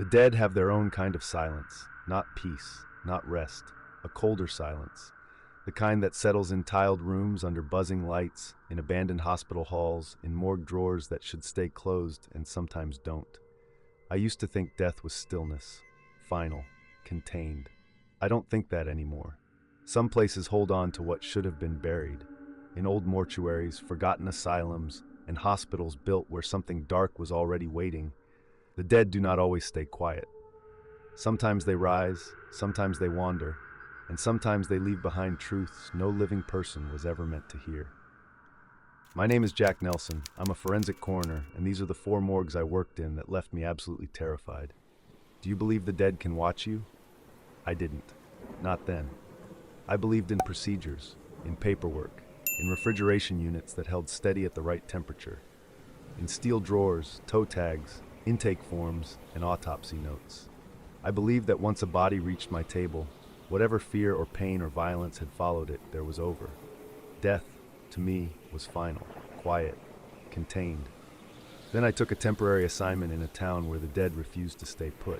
The dead have their own kind of silence, not peace, not rest, a colder silence, the kind that settles in tiled rooms under buzzing lights, in abandoned hospital halls, in morgue drawers that should stay closed and sometimes don't. I used to think death was stillness, final, contained. I don't think that anymore. Some places hold on to what should have been buried, in old mortuaries, forgotten asylums, and hospitals built where something dark was already waiting. The dead do not always stay quiet. Sometimes they rise, sometimes they wander, and sometimes they leave behind truths no living person was ever meant to hear. My name is Jack Nelson. I'm a forensic coroner, and these are the 4 morgues I worked in that left me absolutely terrified. Do you believe the dead can watch you? I didn't. Not then. I believed in procedures, in paperwork, in refrigeration units that held steady at the right temperature, in steel drawers, toe tags, intake forms, and autopsy notes. I believed that once a body reached my table, whatever fear or pain or violence had followed it, there was over. Death, to me, was final, quiet, contained. Then I took a temporary assignment in a town where the dead refused to stay put.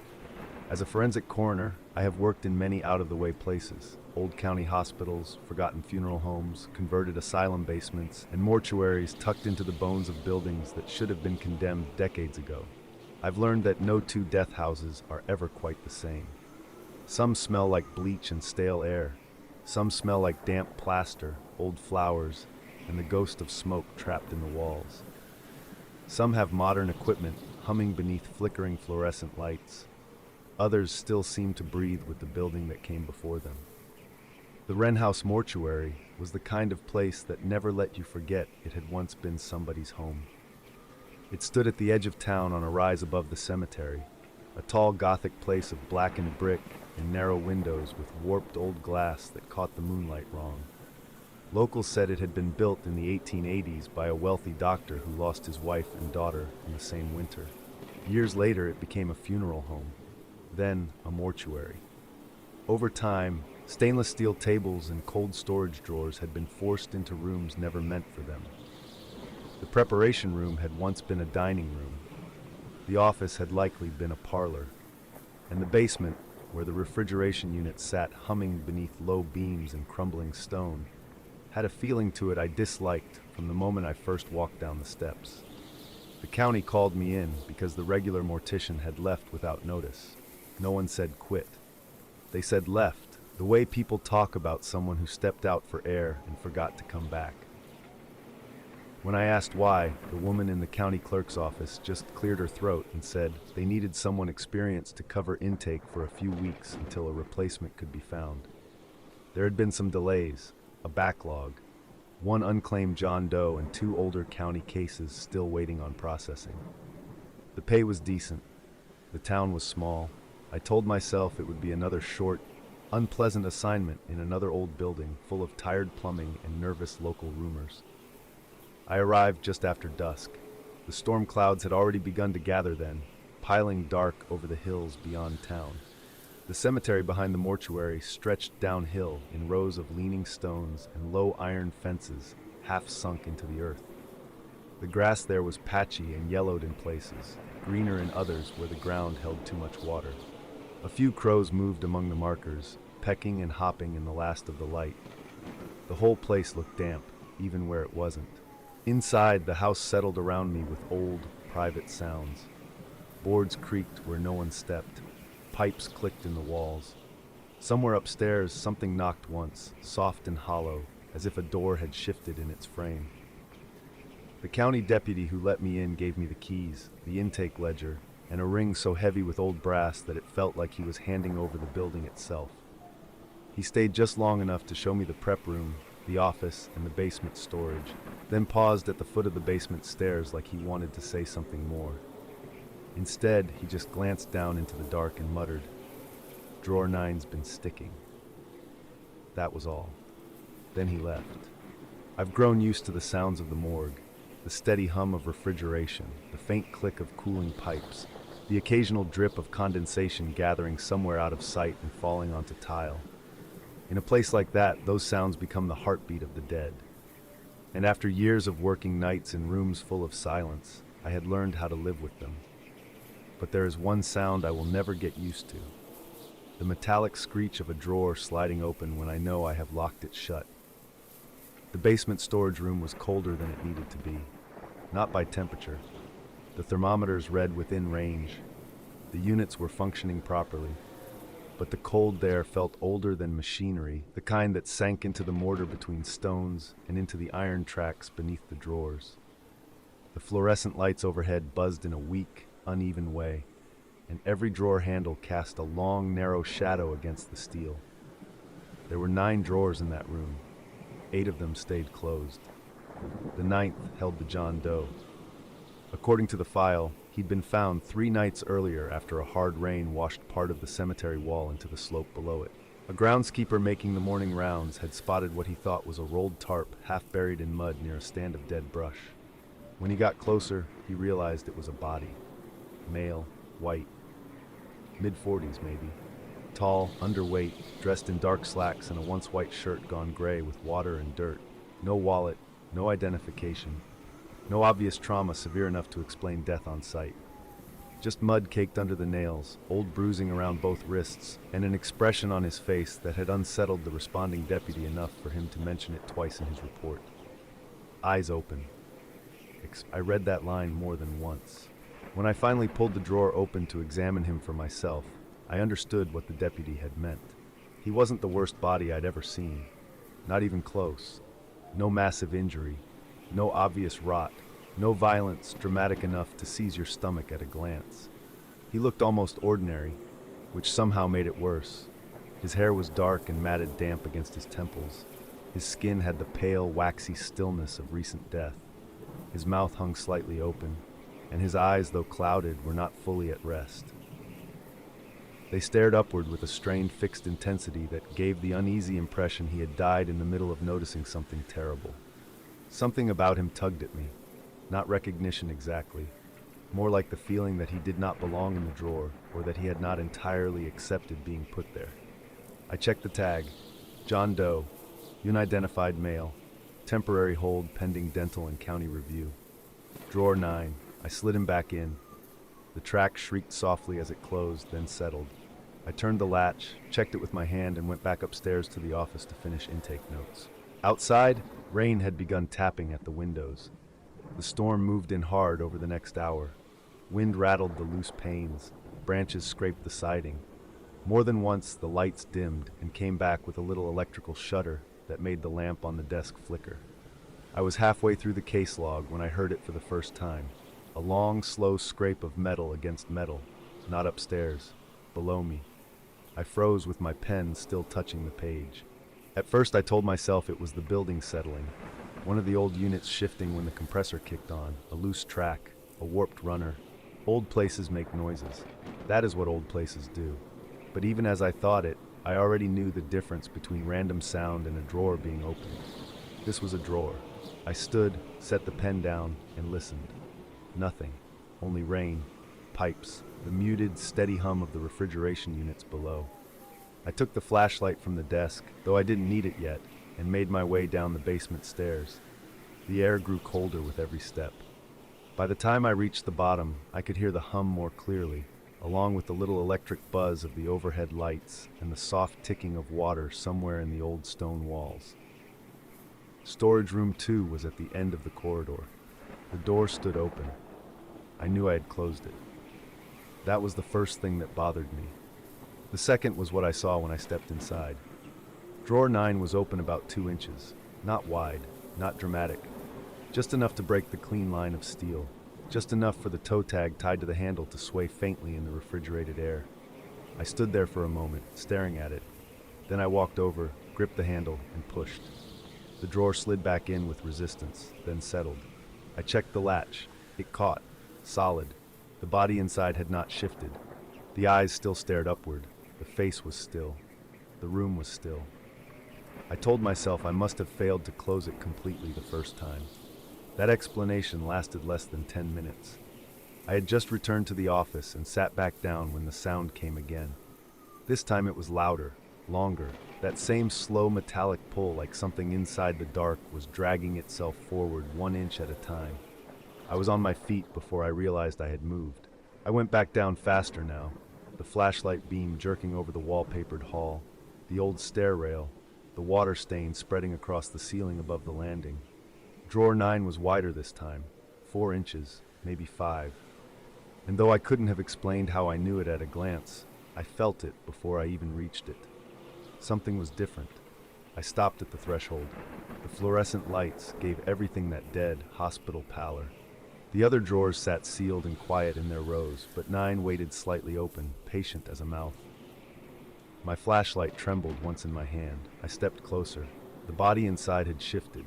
As a forensic coroner, I have worked in many out-of-the-way places: old county hospitals, forgotten funeral homes, converted asylum basements, and mortuaries tucked into the bones of buildings that should have been condemned decades ago. I've learned that no 2 death houses are ever quite the same. Some smell like bleach and stale air. Some smell like damp plaster, old flowers, and the ghost of smoke trapped in the walls. Some have modern equipment humming beneath flickering fluorescent lights. Others still seem to breathe with the building that came before them. The Wren House mortuary was the kind of place that never let you forget it had once been somebody's home. It stood at the edge of town on a rise above the cemetery, a tall Gothic place of blackened brick and narrow windows with warped old glass that caught the moonlight wrong. Locals said it had been built in the 1880s by a wealthy doctor who lost his wife and daughter in the same winter. Years later, it became a funeral home, then a mortuary. Over time, stainless steel tables and cold storage drawers had been forced into rooms never meant for them. The preparation room had once been a dining room. The office had likely been a parlor. And the basement, where the refrigeration unit sat humming beneath low beams and crumbling stone, had a feeling to it I disliked from the moment I first walked down the steps. The county called me in because the regular mortician had left without notice. No one said quit. They said left, the way people talk about someone who stepped out for air and forgot to come back. When I asked why, the woman in the county clerk's office just cleared her throat and said they needed someone experienced to cover intake for a few weeks until a replacement could be found. There had been some delays, a backlog, 1 unclaimed John Doe and 2 older county cases still waiting on processing. The pay was decent. The town was small. I told myself it would be another short, unpleasant assignment in another old building full of tired plumbing and nervous local rumors. I arrived just after dusk. The storm clouds had already begun to gather then, piling dark over the hills beyond town. The cemetery behind the mortuary stretched downhill in rows of leaning stones and low iron fences half sunk into the earth. The grass there was patchy and yellowed in places, greener in others where the ground held too much water. A few crows moved among the markers, pecking and hopping in the last of the light. The whole place looked damp, even where it wasn't. Inside, the house settled around me with old, private sounds. Boards creaked where no one stepped. Pipes clicked in the walls. Somewhere upstairs, something knocked once, soft and hollow, as if a door had shifted in its frame. The county deputy who let me in gave me the keys, the intake ledger, and a ring so heavy with old brass that it felt like he was handing over the building itself. He stayed just long enough to show me the prep room, the office, and the basement storage, then paused at the foot of the basement stairs like he wanted to say something more. Instead, he just glanced down into the dark and muttered, "Drawer 9's been sticking." That was all. Then he left. I've grown used to the sounds of the morgue, the steady hum of refrigeration, the faint click of cooling pipes, the occasional drip of condensation gathering somewhere out of sight and falling onto tile. In a place like that, those sounds become the heartbeat of the dead. And after years of working nights in rooms full of silence, I had learned how to live with them. but there is one sound I will never get used to. The metallic screech of a drawer sliding open when I know I have locked it shut. The basement storage room was colder than it needed to be. Not by temperature. The thermometers read within range. The units were functioning properly. But the cold there felt older than machinery, the kind that sank into the mortar between stones and into the iron tracks beneath the drawers. The fluorescent lights overhead buzzed in a weak, uneven way, and every drawer handle cast a long, narrow shadow against the steel. There were 9 drawers in that room. 8 of them stayed closed. The 9th held the John Doe. According to the file, he'd been found 3 nights earlier after a hard rain washed part of the cemetery wall into the slope below it. A groundskeeper making the morning rounds had spotted what he thought was a rolled tarp half buried in mud near a stand of dead brush. When he got closer, he realized it was a body. Male, white. Mid-40s maybe. Tall, underweight, dressed in dark slacks and a once white shirt gone gray with water and dirt. No wallet, no identification. No obvious trauma severe enough to explain death on sight. Just mud caked under the nails, old bruising around both wrists, and an expression on his face that had unsettled the responding deputy enough for him to mention it twice in his report. Eyes open. I read that line more than once. When I finally pulled the drawer open to examine him for myself, I understood what the deputy had meant. He wasn't the worst body I'd ever seen. Not even close. No massive injury. No obvious rot. No violence dramatic enough to seize your stomach at a glance. He looked almost ordinary, which somehow made it worse. His hair was dark and matted damp against his temples. His skin had the pale, waxy stillness of recent death. His mouth hung slightly open, and his eyes, though clouded, were not fully at rest. They stared upward with a strained, fixed intensity that gave the uneasy impression he had died in the middle of noticing something terrible. Something about him tugged at me. Not recognition exactly. More like the feeling that he did not belong in the drawer, or that he had not entirely accepted being put there. I checked the tag. John Doe. Unidentified male. Temporary hold pending dental and county review. Drawer 9. I slid him back in. The track shrieked softly as it closed, then settled. I turned the latch, checked it with my hand, and went back upstairs to the office to finish intake notes. Outside, rain had begun tapping at the windows. The storm moved in hard over the next hour. Wind rattled the loose panes. Branches scraped the siding. More than once, the lights dimmed and came back with a little electrical shudder that made the lamp on the desk flicker. I was halfway through the case log when I heard it for the first time. A long, slow scrape of metal against metal, not upstairs, below me. I froze with my pen still touching the page. At first I told myself it was the building settling, one of the old units shifting when the compressor kicked on, a loose track, a warped runner. Old places make noises. That is what old places do. But even as I thought it, I already knew the difference between random sound and a drawer being opened. This was a drawer. I stood, set the pen down, and listened. Nothing. Only rain, pipes, the muted, steady hum of the refrigeration units below. I took the flashlight from the desk, though I didn't need it yet, and made my way down the basement stairs. The air grew colder with every step. By the time I reached the bottom, I could hear the hum more clearly, along with the little electric buzz of the overhead lights and the soft ticking of water somewhere in the old stone walls. Storage room 2 was at the end of the corridor. The door stood open. I knew I had closed it. That was the first thing that bothered me. The second was what I saw when I stepped inside. Drawer 9 was open about 2 inches. Not wide, not dramatic. Just enough to break the clean line of steel. Just enough for the toe tag tied to the handle to sway faintly in the refrigerated air. I stood there for a moment, staring at it. Then I walked over, gripped the handle, and pushed. The drawer slid back in with resistance, then settled. I checked the latch. It caught. Solid. The body inside had not shifted. The eyes still stared upward. The face was still. The room was still. I told myself I must have failed to close it completely the first time. That explanation lasted less than 10 minutes. I had just returned to the office and sat back down when the sound came again. This time it was louder, longer, that same slow metallic pull like something inside the dark was dragging itself forward 1 inch at a time. I was on my feet before I realized I had moved. I went back down faster now, the flashlight beam jerking over the wallpapered hall, the old stair rail, the water stain spreading across the ceiling above the landing. Drawer 9 was wider this time, 4 inches, maybe 5. And though I couldn't have explained how I knew it at a glance, I felt it before I even reached it. Something was different. I stopped at the threshold. The fluorescent lights gave everything that dead, hospital pallor. The other drawers sat sealed and quiet in their rows, but 9 waited slightly open, patient as a mouth. My flashlight trembled once in my hand. I stepped closer. The body inside had shifted.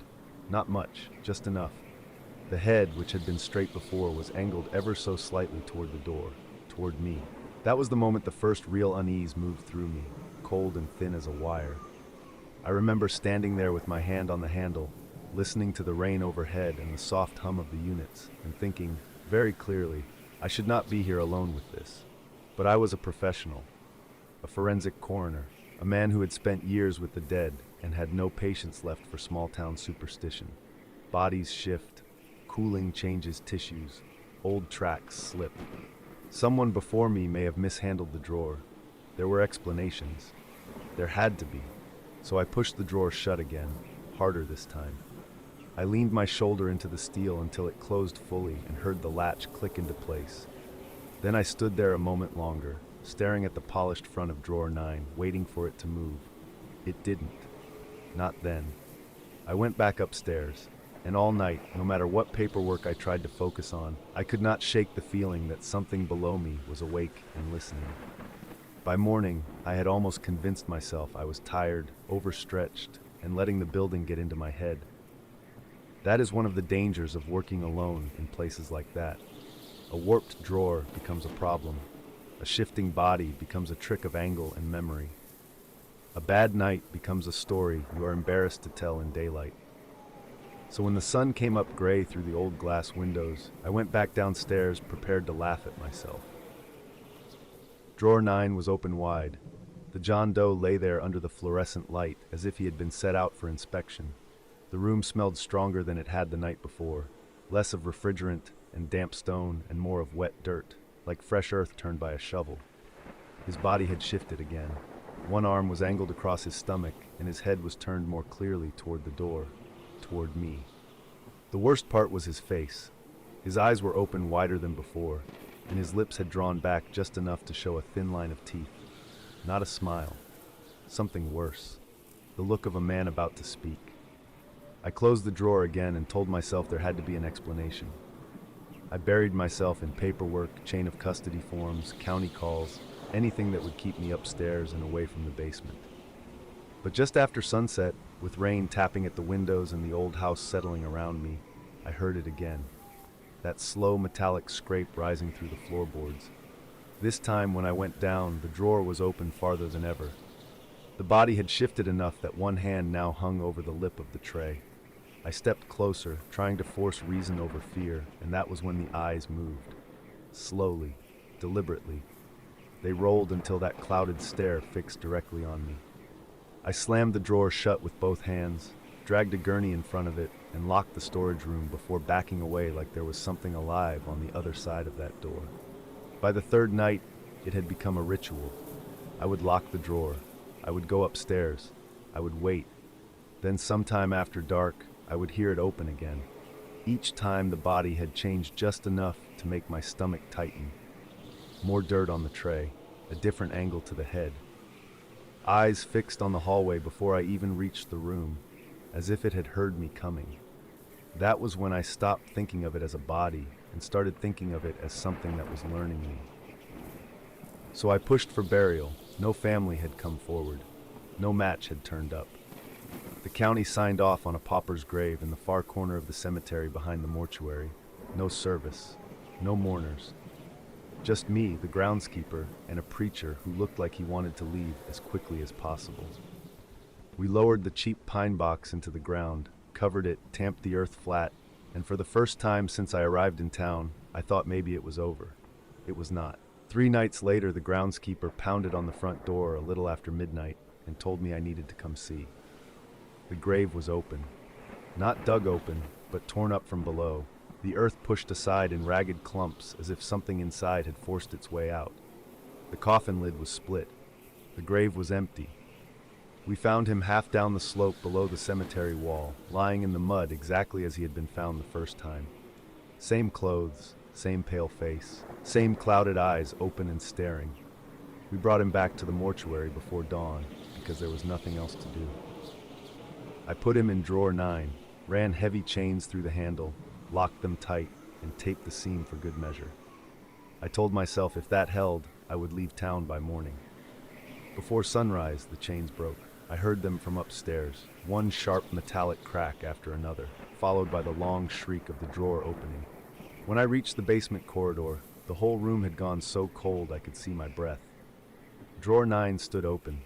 Not much, just enough. The head, which had been straight before, was angled ever so slightly toward the door, toward me. That was the moment the first real unease moved through me, cold and thin as a wire. I remember standing there with my hand on the handle, listening to the rain overhead and the soft hum of the units, and thinking, very clearly, I should not be here alone with this. But I was a professional, a forensic coroner, a man who had spent years with the dead and had no patience left for small-town superstition. Bodies shift, cooling changes tissues, old tracks slip. Someone before me may have mishandled the drawer. There were explanations. There had to be. So I pushed the drawer shut again, harder this time. I leaned my shoulder into the steel until it closed fully and heard the latch click into place. Then I stood there a moment longer, staring at the polished front of drawer 9, waiting for it to move. It didn't. Not then. I went back upstairs, and all night, no matter what paperwork I tried to focus on, I could not shake the feeling that something below me was awake and listening. By morning, I had almost convinced myself I was tired, overstretched, and letting the building get into my head. That is one of the dangers of working alone in places like that. A warped drawer becomes a problem. A shifting body becomes a trick of angle and memory. A bad night becomes a story you are embarrassed to tell in daylight. So when the sun came up gray through the old glass windows, I went back downstairs prepared to laugh at myself. Drawer 9 was open wide. The John Doe lay there under the fluorescent light as if he had been set out for inspection. The room smelled stronger than it had the night before, less of refrigerant and damp stone and more of wet dirt, like fresh earth turned by a shovel. His body had shifted again. One arm was angled across his stomach, and his head was turned more clearly toward the door, toward me. The worst part was his face. His eyes were open wider than before, and his lips had drawn back just enough to show a thin line of teeth. Not a smile. Something worse. The look of a man about to speak. I closed the drawer again and told myself there had to be an explanation. I buried myself in paperwork, chain of custody forms, county calls, anything that would keep me upstairs and away from the basement. But just after sunset, with rain tapping at the windows and the old house settling around me, I heard it again. That slow metallic scrape rising through the floorboards. This time when I went down, the drawer was open farther than ever. The body had shifted enough that one hand now hung over the lip of the tray. I stepped closer, trying to force reason over fear, and that was when the eyes moved. Slowly, deliberately. They rolled until that clouded stare fixed directly on me. I slammed the drawer shut with both hands, dragged a gurney in front of it, and locked the storage room before backing away like there was something alive on the other side of that door. By the third night, it had become a ritual. I would lock the drawer. I would go upstairs. I would wait. Then sometime after dark, I would hear it open again. Each time the body had changed just enough to make my stomach tighten. More dirt on the tray, a different angle to the head. Eyes fixed on the hallway before I even reached the room, as if it had heard me coming. That was when I stopped thinking of it as a body and started thinking of it as something that was learning me. So I pushed for burial. No family had come forward. No match had turned up. The county signed off on a pauper's grave in the far corner of the cemetery behind the mortuary. No service. No mourners. Just me, the groundskeeper, and a preacher who looked like he wanted to leave as quickly as possible. We lowered the cheap pine box into the ground, covered it, tamped the earth flat, and for the first time since I arrived in town, I thought maybe it was over. It was not. 3 nights later, the groundskeeper pounded on the front door a little after midnight and told me I needed to come see. The grave was open. Not dug open, but torn up from below, the earth pushed aside in ragged clumps as if something inside had forced its way out. The coffin lid was split. The grave was empty. We found him half down the slope below the cemetery wall, lying in the mud exactly as he had been found the first time. Same clothes, same pale face, same clouded eyes open and staring. We brought him back to the mortuary before dawn because there was nothing else to do. I put him in drawer 9, ran heavy chains through the handle, locked them tight, and taped the seam for good measure. I told myself if that held, I would leave town by morning. Before sunrise, the chains broke. I heard them from upstairs, one sharp metallic crack after another, followed by the long shriek of the drawer opening. When I reached the basement corridor, the whole room had gone so cold I could see my breath. Drawer 9 stood open.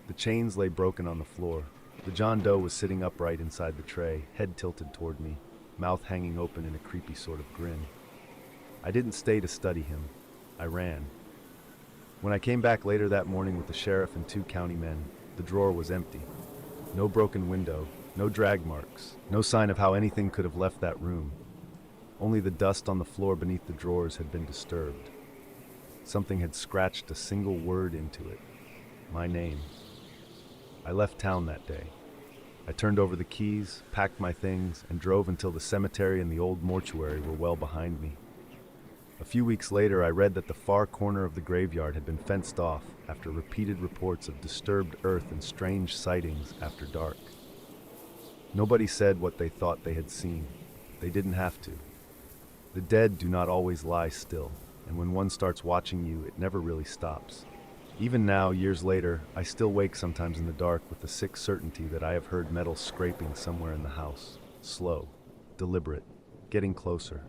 The chains lay broken on the floor. The John Doe was sitting upright inside the tray, head tilted toward me, mouth hanging open in a creepy sort of grin. I didn't stay to study him. I ran. When I came back later that morning with the sheriff and 2 county men, the drawer was empty. No broken window, no drag marks, no sign of how anything could have left that room. Only the dust on the floor beneath the drawers had been disturbed. Something had scratched a single word into it. My name. I left town that day. I turned over the keys, packed my things, and drove until the cemetery and the old mortuary were well behind me. A few weeks later, I read that the far corner of the graveyard had been fenced off after repeated reports of disturbed earth and strange sightings after dark. Nobody said what they thought they had seen. They didn't have to. The dead do not always lie still, and when one starts watching you, it never really stops. Even now, years later, I still wake sometimes in the dark with the sick certainty that I have heard metal scraping somewhere in the house. Slow, deliberate, getting closer.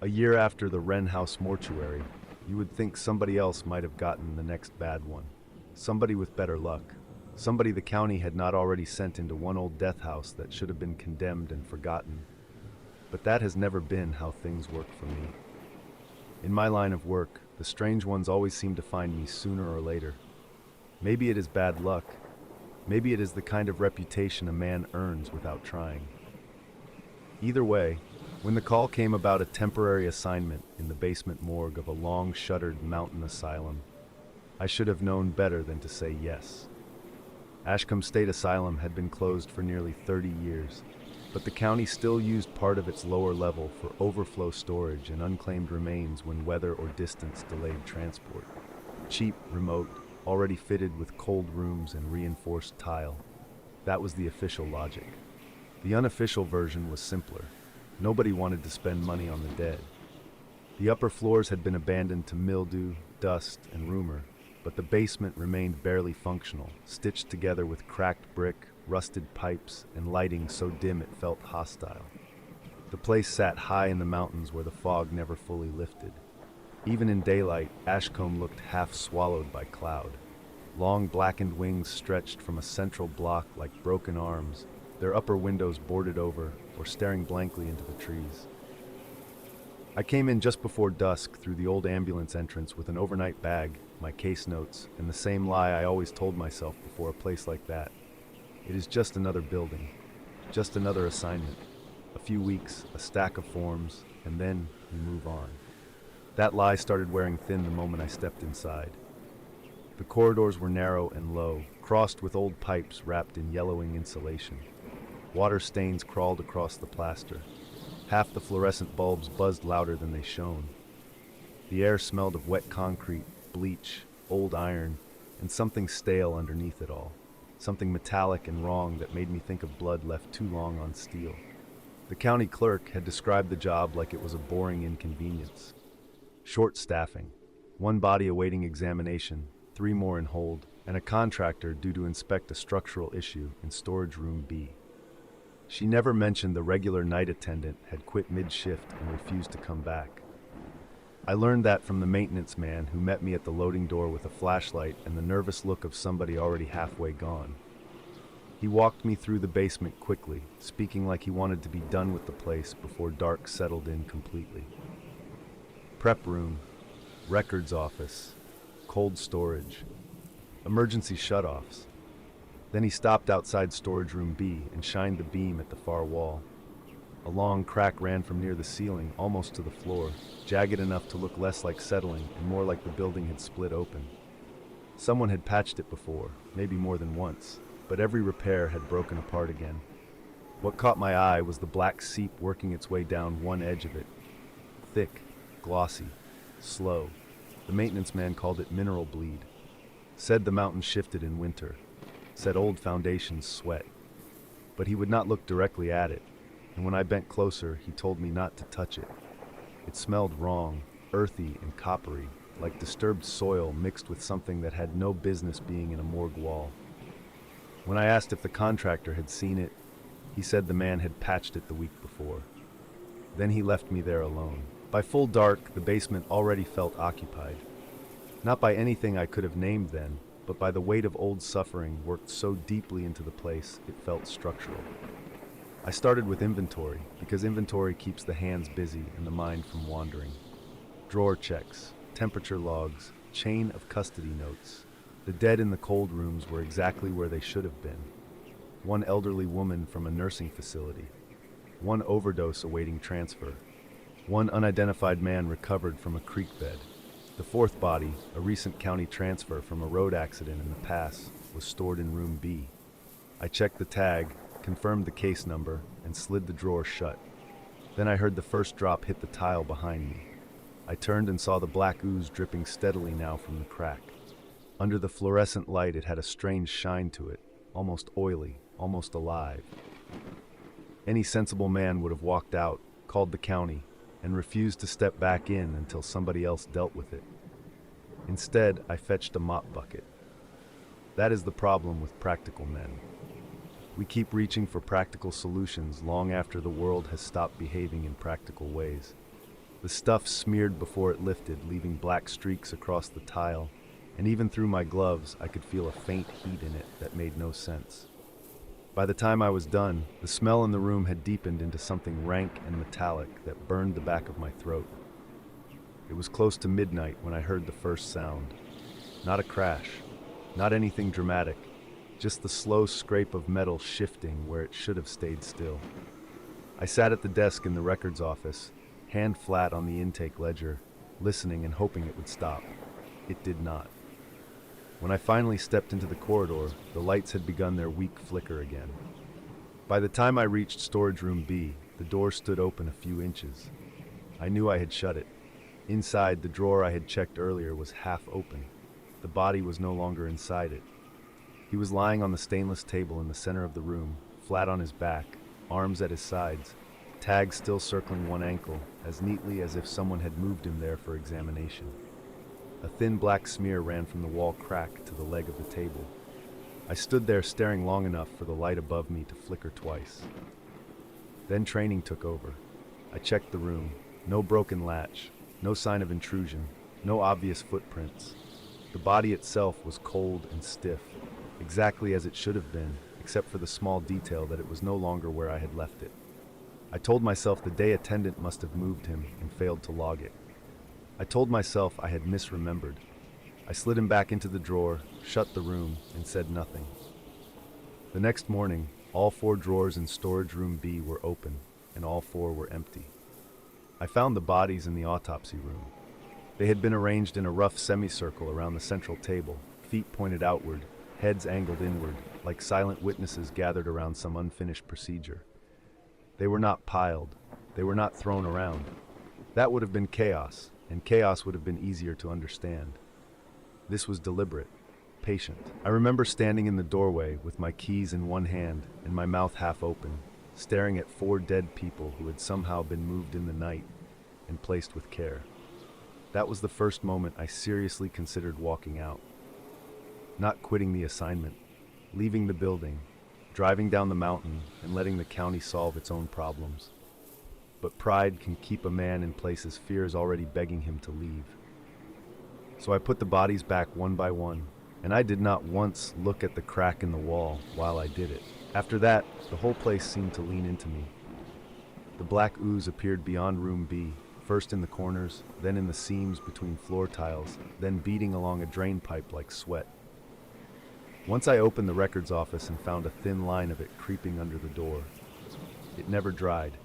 A year after the Wren House mortuary, you would think somebody else might have gotten the next bad one. Somebody with better luck. Somebody the county had not already sent into one old death house that should have been condemned and forgotten. But that has never been how things work for me. In my line of work, the strange ones always seem to find me sooner or later. Maybe it is bad luck. Maybe it is the kind of reputation a man earns without trying. Either way, when the call came about a temporary assignment in the basement morgue of a long-shuttered mountain asylum, I should have known better than to say yes. Ashcombe State Asylum had been closed for nearly 30 years, but the county still used part of its lower level for overflow storage and unclaimed remains when weather or distance delayed transport. Cheap, remote, already fitted with cold rooms and reinforced tile. That was the official logic. The unofficial version was simpler. Nobody wanted to spend money on the dead. The upper floors had been abandoned to mildew, dust, and rumor, but the basement remained barely functional, stitched together with cracked brick, rusted pipes, and lighting so dim it felt hostile. The place sat high in the mountains where the fog never fully lifted. Even in daylight, Ashcombe looked half swallowed by cloud. Long blackened wings stretched from a central block like broken arms, their upper windows boarded over or staring blankly into the trees. I came in just before dusk through the old ambulance entrance with an overnight bag, my case notes, and the same lie I always told myself before a place like that. It is just another building, just another assignment. A few weeks, a stack of forms, and then we move on. That lie started wearing thin the moment I stepped inside. The corridors were narrow and low, crossed with old pipes wrapped in yellowing insulation. Water stains crawled across the plaster. Half the fluorescent bulbs buzzed louder than they shone. The air smelled of wet concrete, bleach, old iron, and something stale underneath it all. Something metallic and wrong that made me think of blood left too long on steel. The county clerk had described the job like it was a boring inconvenience. Short staffing, 1 body awaiting examination, 3 more in hold, and a contractor due to inspect a structural issue in storage room B. She never mentioned the regular night attendant had quit mid-shift and refused to come back. I learned that from the maintenance man who met me at the loading door with a flashlight and the nervous look of somebody already halfway gone. He walked me through the basement quickly, speaking like he wanted to be done with the place before dark settled in completely. Prep room, records office, cold storage, emergency shutoffs. Then he stopped outside storage room B and shined the beam at the far wall. A long crack ran from near the ceiling, almost to the floor, jagged enough to look less like settling and more like the building had split open. Someone had patched it before, maybe more than once, but every repair had broken apart again. What caught my eye was the black seep working its way down one edge of it. Thick, glossy, slow. The maintenance man called it mineral bleed. Said the mountain shifted in winter. Said old foundations sweat. But he would not look directly at it, and when I bent closer, he told me not to touch it. It smelled wrong, earthy and coppery, like disturbed soil mixed with something that had no business being in a morgue wall. When I asked if the contractor had seen it, he said the man had patched it the week before. Then he left me there alone. By full dark, the basement already felt occupied. Not by anything I could have named then, but by the weight of old suffering worked so deeply into the place it felt structural. I started with inventory, because inventory keeps the hands busy and the mind from wandering. Drawer checks, temperature logs, chain of custody notes. The dead in the cold rooms were exactly where they should have been. One elderly woman from a nursing facility. One overdose awaiting transfer. One unidentified man recovered from a creek bed. The fourth body, a recent county transfer from a road accident in the pass, was stored in room B. I checked the tag, confirmed the case number, and slid the drawer shut. Then I heard the first drop hit the tile behind me. I turned and saw the black ooze dripping steadily now from the crack. Under the fluorescent light, it had a strange shine to it, almost oily, almost alive. Any sensible man would have walked out, called the county, and refused to step back in until somebody else dealt with it. Instead, I fetched a mop bucket. That is the problem with practical men. We keep reaching for practical solutions long after the world has stopped behaving in practical ways. The stuff smeared before it lifted, leaving black streaks across the tile, and even through my gloves, I could feel a faint heat in it that made no sense. By the time I was done, the smell in the room had deepened into something rank and metallic that burned the back of my throat. It was close to midnight when I heard the first sound. Not a crash, not anything dramatic, just the slow scrape of metal shifting where it should have stayed still. I sat at the desk in the records office, hand flat on the intake ledger, listening and hoping it would stop. It did not. When I finally stepped into the corridor, the lights had begun their weak flicker again. By the time I reached storage room B, the door stood open a few inches. I knew I had shut it. Inside, the drawer I had checked earlier was half open. The body was no longer inside it. He was lying on the stainless table in the center of the room, flat on his back, arms at his sides, tag still circling one ankle, as neatly as if someone had moved him there for examination. A thin black smear ran from the wall crack to the leg of the table. I stood there staring long enough for the light above me to flicker twice. Then training took over. I checked the room. No broken latch, no sign of intrusion, no obvious footprints. The body itself was cold and stiff, exactly as it should have been, except for the small detail that it was no longer where I had left it. I told myself the day attendant must have moved him and failed to log it. I told myself I had misremembered. I slid him back into the drawer, shut the room, and said nothing. The next morning, all 4 drawers in storage room B were open, and all 4 were empty. I found the bodies in the autopsy room. They had been arranged in a rough semicircle around the central table, feet pointed outward, heads angled inward, like silent witnesses gathered around some unfinished procedure. They were not piled. They were not thrown around. That would have been chaos, and chaos would have been easier to understand. This was deliberate, patient. I remember standing in the doorway with my keys in one hand and my mouth half open, staring at 4 dead people who had somehow been moved in the night and placed with care. That was the first moment I seriously considered walking out. Not quitting the assignment, leaving the building, driving down the mountain and letting the county solve its own problems. But pride can keep a man in places fear is already begging him to leave. So I put the bodies back one by one, and I did not once look at the crack in the wall while I did it. After that, the whole place seemed to lean into me. The black ooze appeared beyond room B, first in the corners, then in the seams between floor tiles, then beating along a drain pipe like sweat. Once I opened the records office and found a thin line of it creeping under the door. It never dried.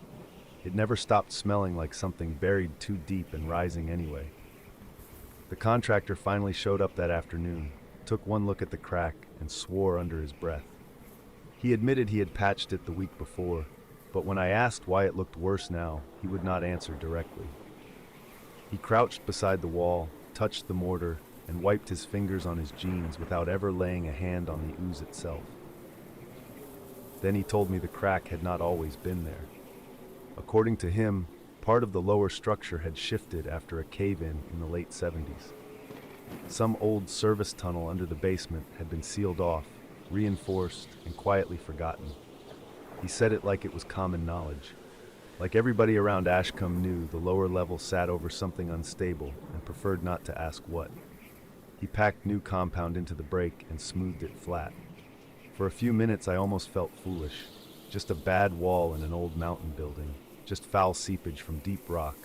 It never stopped smelling like something buried too deep and rising anyway. The contractor finally showed up that afternoon, took one look at the crack, and swore under his breath. He admitted he had patched it the week before, but when I asked why it looked worse now, he would not answer directly. He crouched beside the wall, touched the mortar, and wiped his fingers on his jeans without ever laying a hand on the ooze itself. Then he told me the crack had not always been there. According to him, part of the lower structure had shifted after a cave-in in the late 70s. Some old service tunnel under the basement had been sealed off, reinforced, and quietly forgotten. He said it like it was common knowledge. Like everybody around Ashcombe knew, the lower level sat over something unstable and preferred not to ask what. He packed new compound into the break and smoothed it flat. For a few minutes I almost felt foolish. Just a bad wall in an old mountain building. Just foul seepage from deep rock.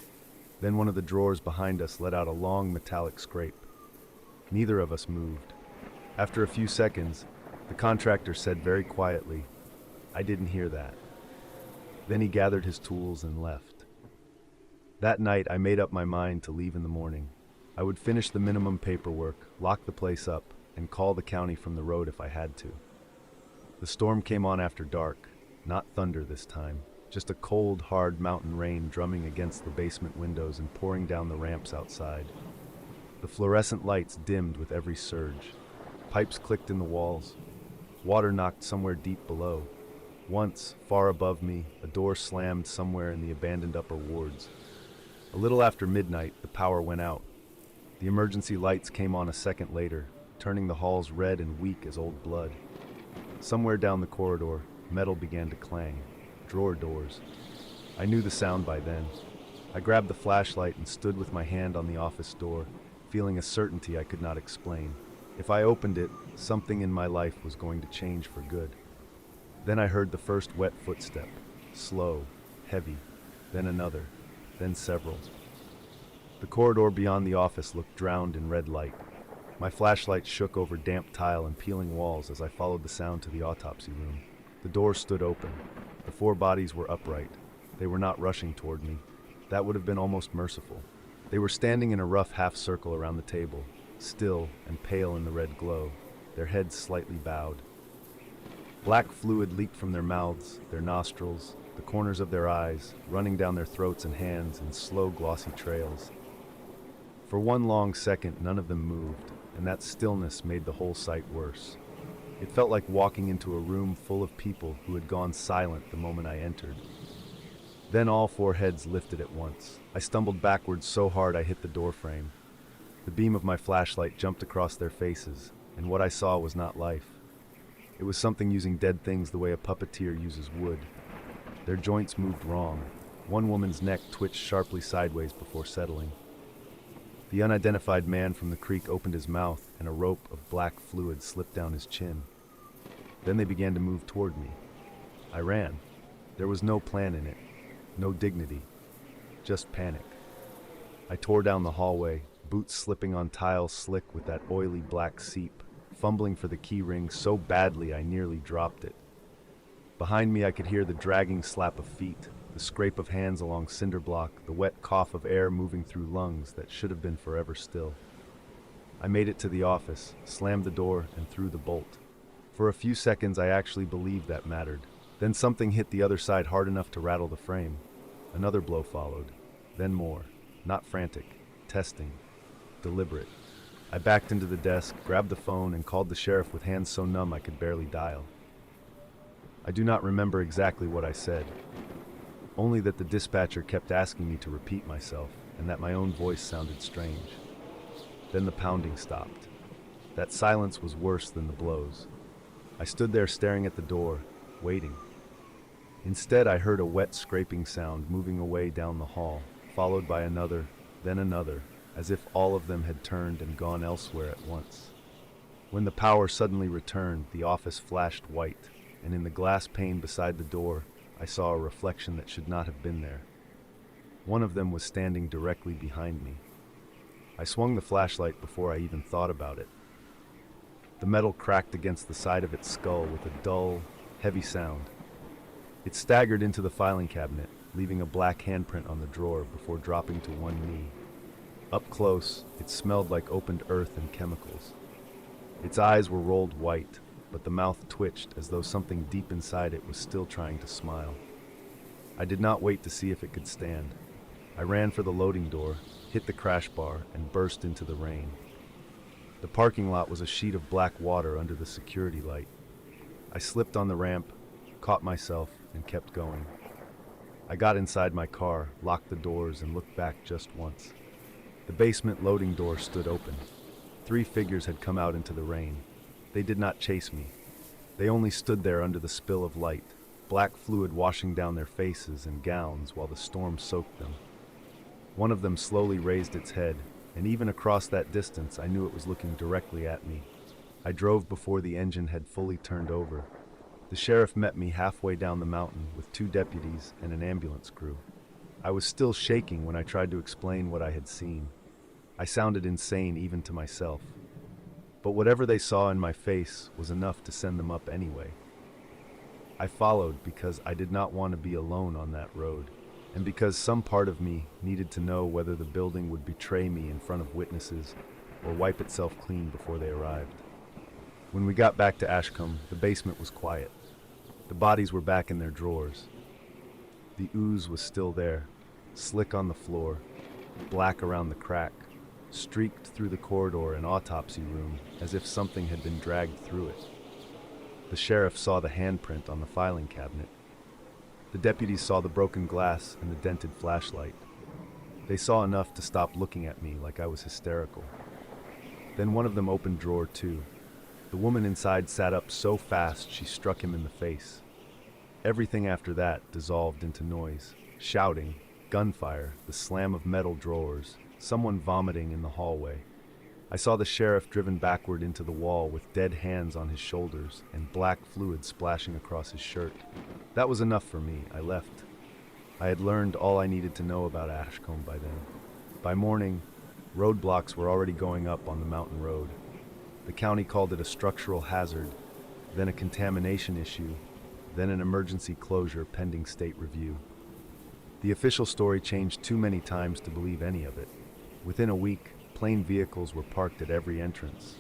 Then one of the drawers behind us let out a long metallic scrape. Neither of us moved. After a few seconds, the contractor said very quietly, "I didn't hear that." Then he gathered his tools and left. That night I made up my mind to leave in the morning. I would finish the minimum paperwork, lock the place up, and call the county from the road if I had to. The storm came on after dark, not thunder this time, just a cold, hard mountain rain drumming against the basement windows and pouring down the ramps outside. The fluorescent lights dimmed with every surge. Pipes clicked in the walls. Water knocked somewhere deep below. Once, far above me, a door slammed somewhere in the abandoned upper wards. A little after midnight, the power went out. The emergency lights came on a second later, turning the halls red and weak as old blood. Somewhere down the corridor, metal began to clang. Drawer doors. I knew the sound by then. I grabbed the flashlight and stood with my hand on the office door, feeling a certainty I could not explain. If I opened it, something in my life was going to change for good. Then I heard the first wet footstep, slow, heavy, then another, then several. The corridor beyond the office looked drowned in red light. My flashlight shook over damp tile and peeling walls as I followed the sound to the autopsy room. The door stood open. The 4 bodies were upright. They were not rushing toward me. That would have been almost merciful. They were standing in a rough half circle around the table, still and pale in the red glow, their heads slightly bowed. Black fluid leaked from their mouths, their nostrils, the corners of their eyes, running down their throats and hands in slow, glossy trails. For one long second, none of them moved, and that stillness made the whole sight worse. It felt like walking into a room full of people who had gone silent the moment I entered. Then all 4 heads lifted at once. I stumbled backwards so hard I hit the doorframe. The beam of my flashlight jumped across their faces, and what I saw was not life. It was something using dead things the way a puppeteer uses wood. Their joints moved wrong. One woman's neck twitched sharply sideways before settling. The unidentified man from the creek opened his mouth, and a rope of black fluid slipped down his chin. Then they began to move toward me. I ran. There was no plan in it, no dignity, just panic. I tore down the hallway, boots slipping on tile slick with that oily black seep, fumbling for the key ring so badly I nearly dropped it. Behind me I could hear the dragging slap of feet, the scrape of hands along cinder block, the wet cough of air moving through lungs that should have been forever still. I made it to the office, slammed the door, and threw the bolt. For a few seconds I actually believed that mattered. Then something hit the other side hard enough to rattle the frame. Another blow followed, then more. Not frantic, testing, deliberate. I backed into the desk, grabbed the phone, and called the sheriff with hands so numb I could barely dial. I do not remember exactly what I said, only that the dispatcher kept asking me to repeat myself, and that my own voice sounded strange. Then the pounding stopped. That silence was worse than the blows. I stood there staring at the door, waiting. Instead, I heard a wet scraping sound moving away down the hall, followed by another, then another, as if all of them had turned and gone elsewhere at once. When the power suddenly returned, the office flashed white, and in the glass pane beside the door, I saw a reflection that should not have been there. One of them was standing directly behind me. I swung the flashlight before I even thought about it. The metal cracked against the side of its skull with a dull, heavy sound. It staggered into the filing cabinet, leaving a black handprint on the drawer before dropping to one knee. Up close, it smelled like opened earth and chemicals. Its eyes were rolled white, but the mouth twitched as though something deep inside it was still trying to smile. I did not wait to see if it could stand. I ran for the loading door, hit the crash bar, and burst into the rain. The parking lot was a sheet of black water under the security light. I slipped on the ramp, caught myself, and kept going. I got inside my car, locked the doors, and looked back just once. The basement loading door stood open. 3 figures had come out into the rain. They did not chase me. They only stood there under the spill of light, black fluid washing down their faces and gowns while the storm soaked them. One of them slowly raised its head, and even across that distance I knew it was looking directly at me. I drove before the engine had fully turned over. The sheriff met me halfway down the mountain with 2 deputies and an ambulance crew. I was still shaking when I tried to explain what I had seen. I sounded insane even to myself. But whatever they saw in my face was enough to send them up anyway. I followed because I did not want to be alone on that road, and because some part of me needed to know whether the building would betray me in front of witnesses or wipe itself clean before they arrived. When we got back to Ashcombe, the basement was quiet. The bodies were back in their drawers. The ooze was still there, slick on the floor, black around the crack, streaked through the corridor and autopsy room as if something had been dragged through it. The sheriff saw the handprint on the filing cabinet. The deputies saw the broken glass and the dented flashlight. They saw enough to stop looking at me like I was hysterical. Then one of them opened drawer 2. The woman inside sat up so fast she struck him in the face. Everything after that dissolved into noise. Shouting, gunfire, the slam of metal drawers, someone vomiting in the hallway. I saw the sheriff driven backward into the wall with dead hands on his shoulders and black fluid splashing across his shirt. That was enough for me. I left. I had learned all I needed to know about Ashcombe by then. By morning, roadblocks were already going up on the mountain road. The county called it a structural hazard, then a contamination issue, then an emergency closure pending state review. The official story changed too many times to believe any of it. Within a week, plain vehicles were parked at every entrance.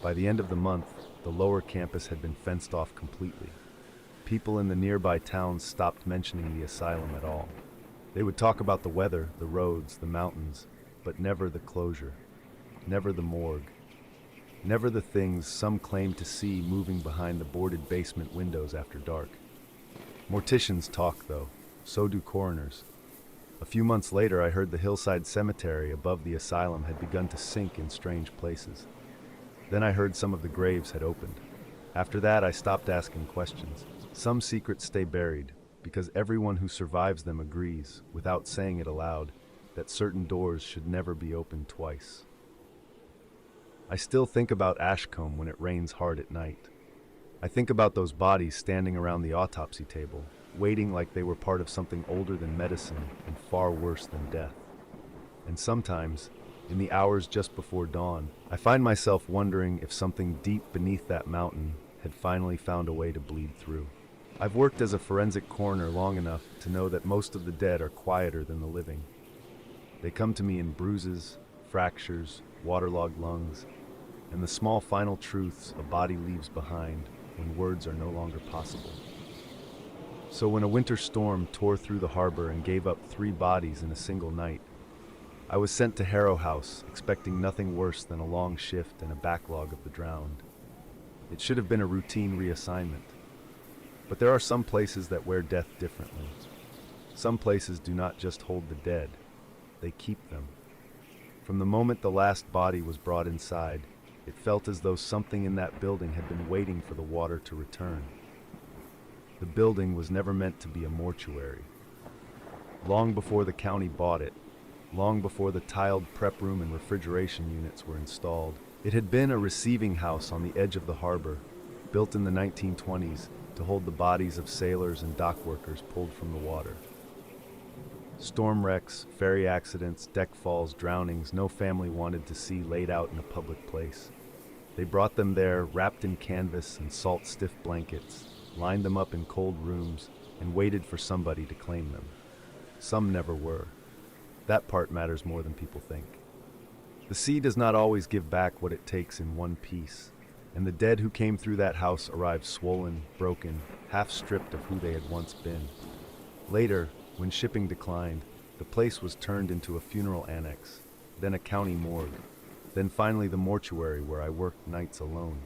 By the end of the month, the lower campus had been fenced off completely. People in the nearby towns stopped mentioning the asylum at all. They would talk about the weather, the roads, the mountains, but never the closure, never the morgue. Never the things some claim to see moving behind the boarded basement windows after dark. Morticians talk, though. So do coroners. A few months later, I heard the hillside cemetery above the asylum had begun to sink in strange places. Then I heard some of the graves had opened. After that, I stopped asking questions. Some secrets stay buried, because everyone who survives them agrees, without saying it aloud, that certain doors should never be opened twice. I still think about Ashcombe when it rains hard at night. I think about those bodies standing around the autopsy table, waiting like they were part of something older than medicine and far worse than death. And sometimes, in the hours just before dawn, I find myself wondering if something deep beneath that mountain had finally found a way to bleed through. I've worked as a forensic coroner long enough to know that most of the dead are quieter than the living. They come to me in bruises, fractures, waterlogged lungs, and the small final truths a body leaves behind when words are no longer possible. So when a winter storm tore through the harbor and gave up 3 bodies in a single night, I was sent to Harrow House, expecting nothing worse than a long shift and a backlog of the drowned. It should have been a routine reassignment. But there are some places that wear death differently. Some places do not just hold the dead, they keep them. From the moment the last body was brought inside, it felt as though something in that building had been waiting for the water to return. The building was never meant to be a mortuary. Long before the county bought it, long before the tiled prep room and refrigeration units were installed, it had been a receiving house on the edge of the harbor, built in the 1920s to hold the bodies of sailors and dock workers pulled from the water. Storm wrecks, ferry accidents, deck falls, drownings, no family wanted to see laid out in a public place. They brought them there, wrapped in canvas and salt-stiff blankets, lined them up in cold rooms, and waited for somebody to claim them. some never were. That part matters more than people think. The sea does not always give back what it takes in one piece, and the dead who came through that house arrived swollen, broken, half-stripped of who they had once been. Later, when shipping declined, the place was turned into a funeral annex, then a county morgue, then finally the mortuary where I worked nights alone.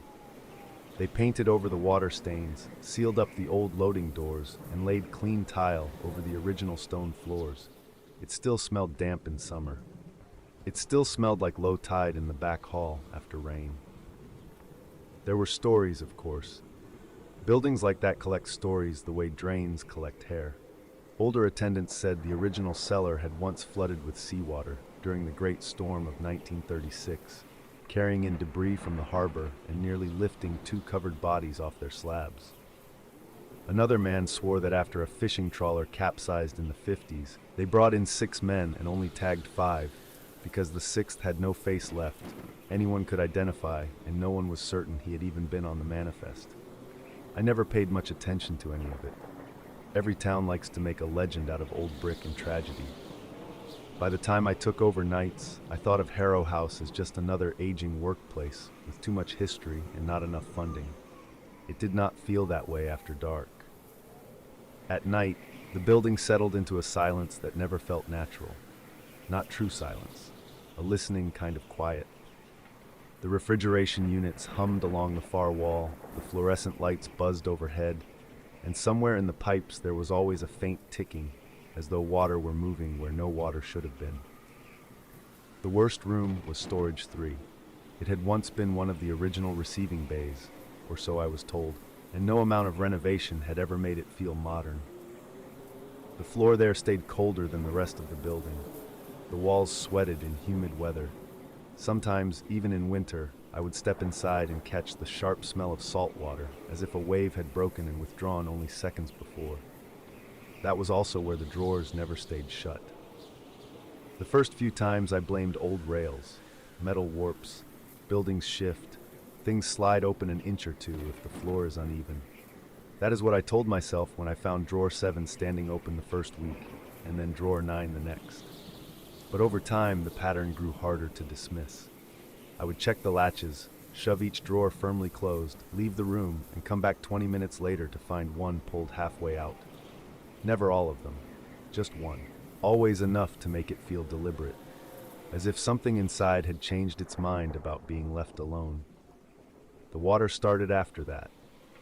They painted over the water stains, sealed up the old loading doors, and laid clean tile over the original stone floors. It still smelled damp in summer. It still smelled like low tide in the back hall after rain. There were stories, of course. Buildings like that collect stories the way drains collect hair. Older attendants said the original cellar had once flooded with seawater during the Great Storm of 1936, carrying in debris from the harbor and nearly lifting 2 covered bodies off their slabs. Another man swore that after a fishing trawler capsized in the 50s, they brought in 6 men and only tagged 5, because the 6th had no face left, anyone could identify, and no one was certain he had even been on the manifest. I never paid much attention to any of it. Every town likes to make a legend out of old brick and tragedy. By the time I took over nights, I thought of Harrow House as just another aging workplace with too much history and not enough funding. It did not feel that way after dark. At night, the building settled into a silence that never felt natural. Not true silence, a listening kind of quiet. The refrigeration units hummed along the far wall, the fluorescent lights buzzed overhead, and somewhere in the pipes there was always a faint ticking, as though water were moving where no water should have been. The worst room was Storage 3. It had once been one of the original receiving bays, or so I was told, and no amount of renovation had ever made it feel modern. The floor there stayed colder than the rest of the building. The walls sweated in humid weather. Sometimes, even in winter, I would step inside and catch the sharp smell of salt water, as if a wave had broken and withdrawn only seconds before. That was also where the drawers never stayed shut. The first few times I blamed old rails, metal warps, buildings shift, things slide open an inch or two if the floor is uneven. That is what I told myself when I found drawer 7 standing open the first week, and then drawer 9 the next. But over time, the pattern grew harder to dismiss. I would check the latches, shove each drawer firmly closed, leave the room, and come back 20 minutes later to find one pulled halfway out. Never all of them, just one. Always enough to make it feel deliberate, as if something inside had changed its mind about being left alone. The water started after that,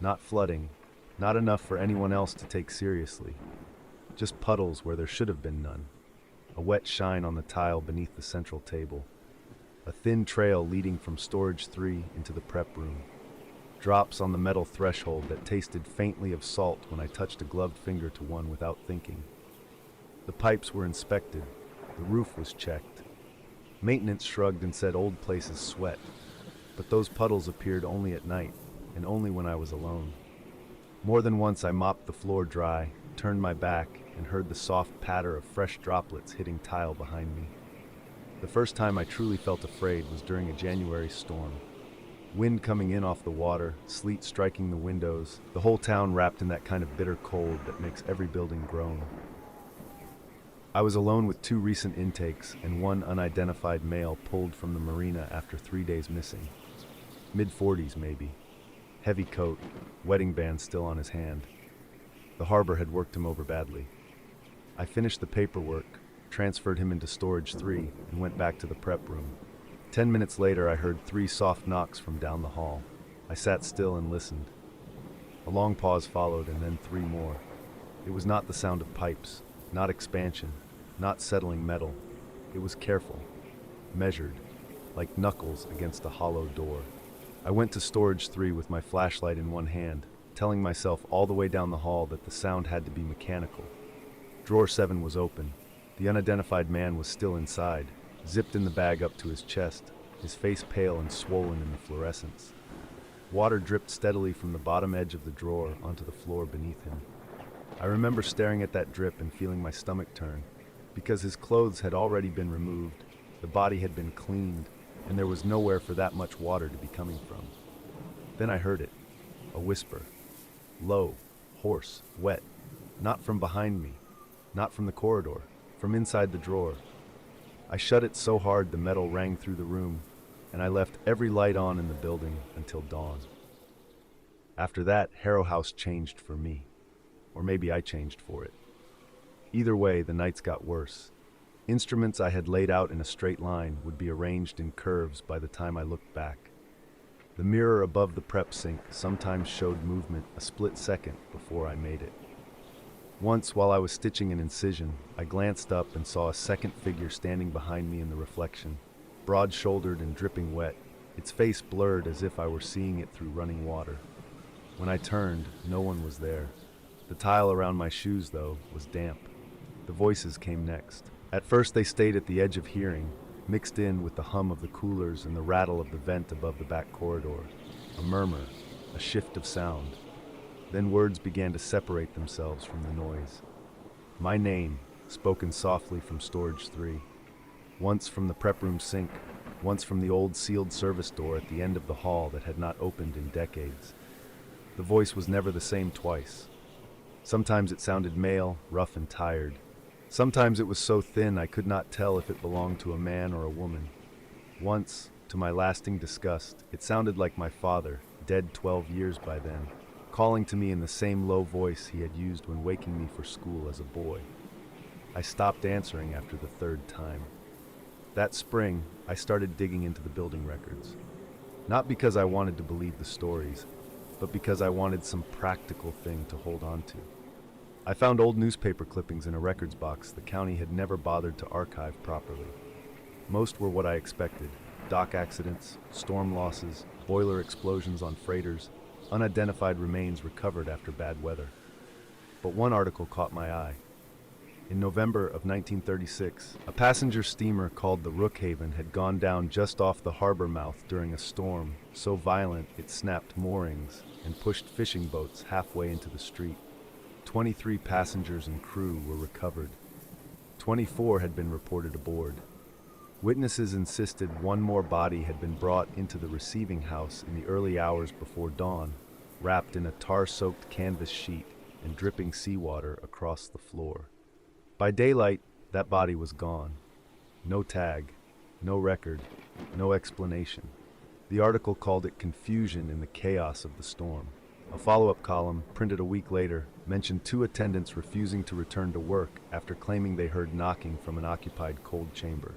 not flooding, not enough for anyone else to take seriously, just puddles where there should have been none. A wet shine on the tile beneath the central table. A thin trail leading from Storage 3 into the prep room. Drops on the metal threshold that tasted faintly of salt when I touched a gloved finger to one without thinking. The pipes were inspected. The roof was checked. Maintenance shrugged and said old places sweat. But those puddles appeared only at night, and only when I was alone. More than once I mopped the floor dry, turned my back, and heard the soft patter of fresh droplets hitting tile behind me. The first time I truly felt afraid was during a January storm. Wind coming in off the water, sleet striking the windows, the whole town wrapped in that kind of bitter cold that makes every building groan. I was alone with 2 recent intakes and 1 unidentified male pulled from the marina after 3 days missing. Mid-40s maybe. Heavy coat, wedding band still on his hand. The harbor had worked him over badly. I finished the paperwork, transferred him into Storage 3, and went back to the prep room. 10 minutes later, I heard 3 soft knocks from down the hall. I sat still and listened. A long pause followed, and then 3 more. It was not the sound of pipes, not expansion, not settling metal. It was careful, measured, like knuckles against a hollow door. I went to Storage 3 with my flashlight in one hand, telling myself all the way down the hall that the sound had to be mechanical. Drawer 7 was open. The unidentified man was still inside, zipped in the bag up to his chest, his face pale and swollen in the fluorescence. Water dripped steadily from the bottom edge of the drawer onto the floor beneath him. I remember staring at that drip and feeling my stomach turn, because his clothes had already been removed, the body had been cleaned, and there was nowhere for that much water to be coming from. Then I heard it, a whisper. Low, hoarse, wet, not from behind me, Not from the corridor, from inside the drawer. I shut it so hard the metal rang through the room, and I left every light on in the building until dawn. After that, Harrow House changed for me. Or maybe I changed for it. Either way, the nights got worse. Instruments I had laid out in a straight line would be arranged in curves by the time I looked back. The mirror above the prep sink sometimes showed movement a split second before I made it. Once, while I was stitching an incision, I glanced up and saw a second figure standing behind me in the reflection, broad-shouldered and dripping wet, its face blurred as if I were seeing it through running water. When I turned, no one was there. The tile around my shoes, though, was damp. The voices came next. At first they stayed at the edge of hearing, mixed in with the hum of the coolers and the rattle of the vent above the back corridor. A murmur, a shift of sound. Then words began to separate themselves from the noise. My name, spoken softly from Storage 3. Once from the prep room sink, once from the old sealed service door at the end of the hall that had not opened in decades. The voice was never the same twice. Sometimes it sounded male, rough and tired. Sometimes it was so thin I could not tell if it belonged to a man or a woman. Once, to my lasting disgust, it sounded like my father, dead 12 years by then, calling to me in the same low voice he had used when waking me for school as a boy. I stopped answering after the third time. That spring, I started digging into the building records. Not because I wanted to believe the stories, but because I wanted some practical thing to hold on to. I found old newspaper clippings in a records box the county had never bothered to archive properly. Most were what I expected: dock accidents, storm losses, boiler explosions on freighters, unidentified remains recovered after bad weather. But one article caught my eye. In November of 1936, a passenger steamer called the Rookhaven had gone down just off the harbor mouth during a storm so violent it snapped moorings and pushed fishing boats halfway into the street. 23 passengers and crew were recovered. 24 had been reported aboard. Witnesses insisted one more body had been brought into the receiving house in the early hours before dawn, wrapped in a tar-soaked canvas sheet and dripping seawater across the floor. By daylight, that body was gone. No tag, no record, no explanation. The article called it confusion in the chaos of the storm. A follow-up column, printed a week later, mentioned 2 attendants refusing to return to work after claiming they heard knocking from an occupied cold chamber.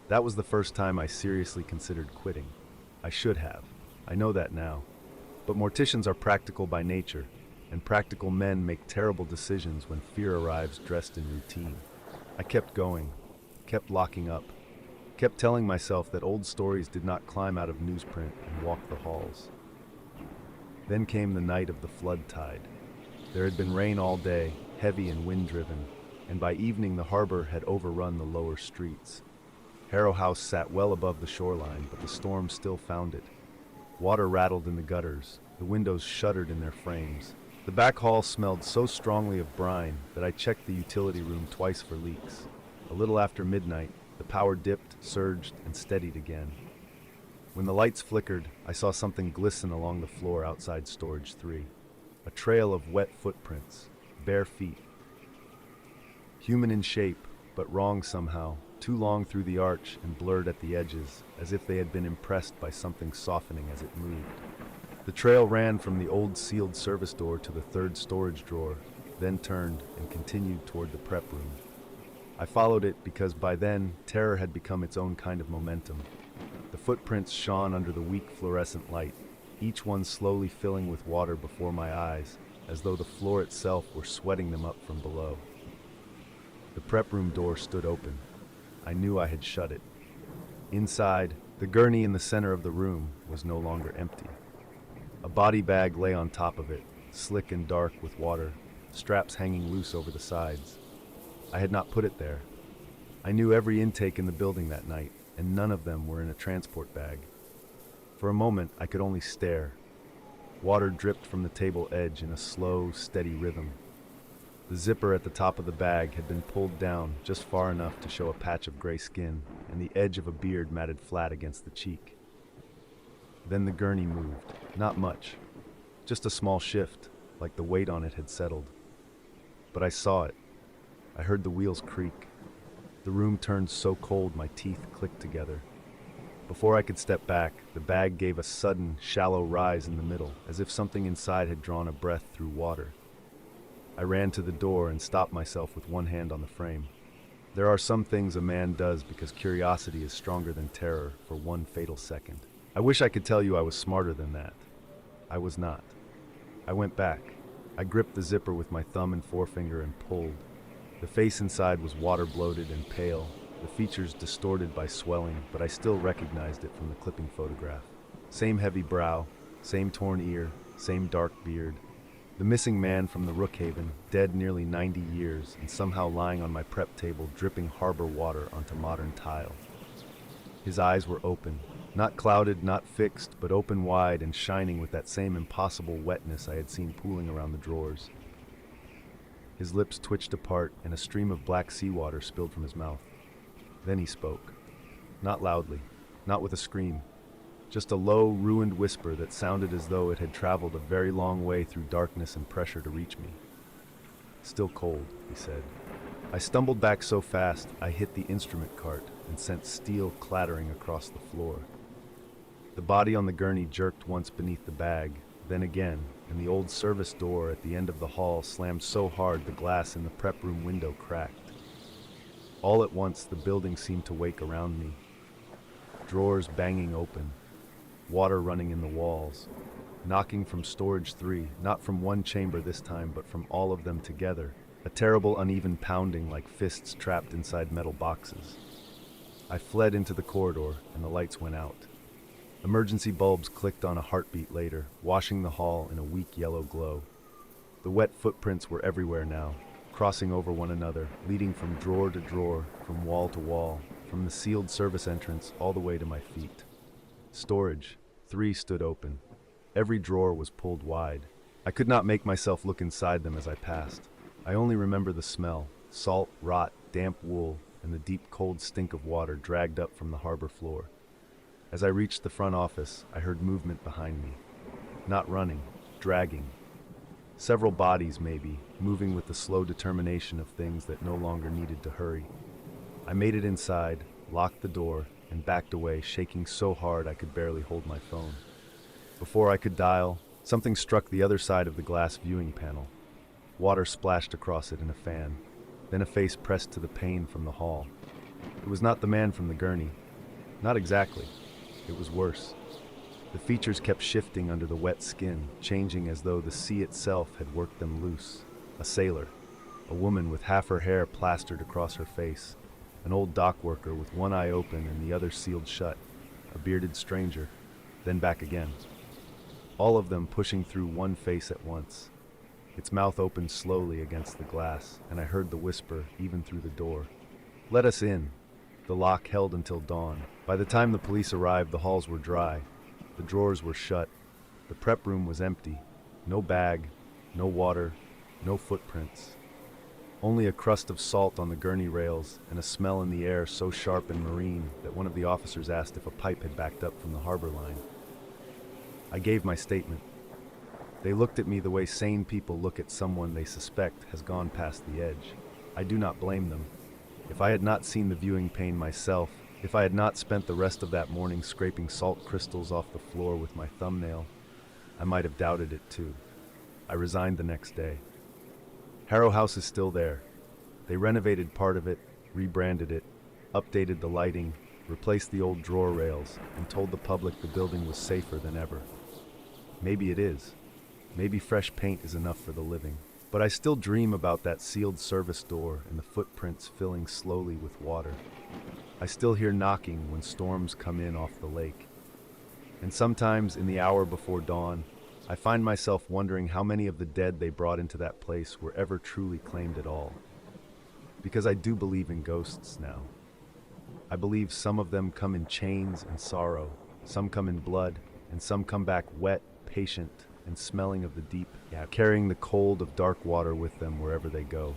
That was the first time I seriously considered quitting. I should have. I know that now. But morticians are practical by nature, and practical men make terrible decisions when fear arrives dressed in routine. I kept going, kept locking up, kept telling myself that old stories did not climb out of newsprint and walk the halls. Then came the night of the flood tide. There had been rain all day, heavy and wind-driven, and by evening the harbor had overrun the lower streets. Harrow House sat well above the shoreline, but the storm still found it. Water rattled in the gutters, the windows shuddered in their frames. The back hall smelled so strongly of brine that I checked the utility room twice for leaks. A little after midnight, the power dipped, surged, and steadied again. When the lights flickered, I saw something glisten along the floor outside Storage 3. A trail of wet footprints, bare feet. Human in shape, but wrong somehow, too long through the arch and blurred at the edges, as if they had been impressed by something softening as it moved. The trail ran from the old sealed service door to the third storage drawer, then turned and continued toward the prep room. I followed it because by then, terror had become its own kind of momentum. The footprints shone under the weak fluorescent light, each one slowly filling with water before my eyes, as though the floor itself were sweating them up from below. The prep room door stood open. I knew I had shut it. Inside, the gurney in the center of the room was no longer empty. A body bag lay on top of it, slick and dark with water, straps hanging loose over the sides. I had not put it there. I knew every intake in the building that night, and none of them were in a transport bag. For a moment, I could only stare. Water dripped from the table edge in a slow, steady rhythm. The zipper at the top of the bag had been pulled down just far enough to show a patch of gray skin and the edge of a beard matted flat against the cheek. Then the gurney moved. Not much. Just a small shift, like the weight on it had settled. But I saw it. I heard the wheels creak. The room turned so cold my teeth clicked together. Before I could step back, the bag gave a sudden, shallow rise in the middle, as if something inside had drawn a breath through water. I ran to the door and stopped myself with one hand on the frame. There are some things a man does because curiosity is stronger than terror for one fatal second. I wish I could tell you I was smarter than that. I was not. I went back. I gripped the zipper with my thumb and forefinger and pulled. The face inside was water-bloated and pale, the features distorted by swelling, but I still recognized it from the clipping photograph. Same heavy brow, same torn ear, same dark beard. The missing man from the Rookhaven, dead nearly 90 years, and somehow lying on my prep table dripping harbor water onto modern tile. His eyes were open, not clouded, not fixed, but open wide and shining with that same impossible wetness I had seen pooling around the drawers. His lips twitched apart, and a stream of black seawater spilled from his mouth. Then he spoke. Not loudly, not with a scream. Just a low, ruined whisper that sounded as though it had traveled a very long way through darkness and pressure to reach me. "Still cold," he said. I stumbled back so fast, I hit the instrument cart and sent steel clattering across the floor. The body on the gurney jerked once beneath the bag, then again, and the old service door at the end of the hall slammed so hard the glass in the prep room window cracked. All at once, the building seemed to wake around me. Drawers banging open, water running in the walls, knocking from storage 3, not from one chamber this time, but from all of them together, a terrible uneven pounding like fists trapped inside metal boxes. I fled into the corridor, and the lights went out. Emergency bulbs clicked on a heartbeat later, washing the hall in a weak yellow glow. The wet footprints were everywhere now, crossing over one another, leading from drawer to drawer, from wall to wall, from the sealed service entrance all the way to my feet. Storage 3 stood open. Every drawer was pulled wide. I could not make myself look inside them as I passed. I only remember the smell, salt, rot, damp wool, and the deep cold stink of water dragged up from the harbor floor. As I reached the front office, I heard movement behind me. Not running, dragging. Several bodies, maybe, moving with the slow determination of things that no longer needed to hurry. I made it inside, locked the door, and backed away, shaking so hard I could barely hold my phone. Before I could dial, something struck the other side of the glass viewing panel. Water splashed across it in a fan. Then a face pressed to the pane from the hall. It was not the man from the gurney. Not exactly. It was worse. The features kept shifting under the wet skin, changing as though the sea itself had worked them loose. A sailor, a woman with half her hair plastered across her face, an old dock worker with one eye open and the other sealed shut, a bearded stranger, then back again. All of them pushing through one face at once. Its mouth opened slowly against the glass, and I heard the whisper even through the door. "Let us in." The lock held until dawn. By the time the police arrived, the halls were dry. The drawers were shut. The prep room was empty. No bag, no water, no footprints. Only a crust of salt on the gurney rails and a smell in the air so sharp and marine that one of the officers asked if a pipe had backed up from the harbor line. I gave my statement. They looked at me the way sane people look at someone they suspect has gone past the edge. I do not blame them. If I had not seen the viewing pane myself, if I had not spent the rest of that morning scraping salt crystals off the floor with my thumbnail, I might have doubted it too. I resigned the next day. Harrow House is still there. They renovated part of it, rebranded it, updated the lighting, replaced the old drawer rails, and told the public the building was safer than ever. Maybe it is. Maybe fresh paint is enough for the living. But I still dream about that sealed service door and the footprints filling slowly with water. I still hear knocking when storms come in off the lake. And sometimes in the hour before dawn, I find myself wondering how many of the dead they brought into that place were ever truly claimed at all. Because I do believe in ghosts now. I believe some of them come in chains and sorrow, some come in blood, and some come back wet, patient, and smelling of the deep, carrying the cold of dark water with them wherever they go.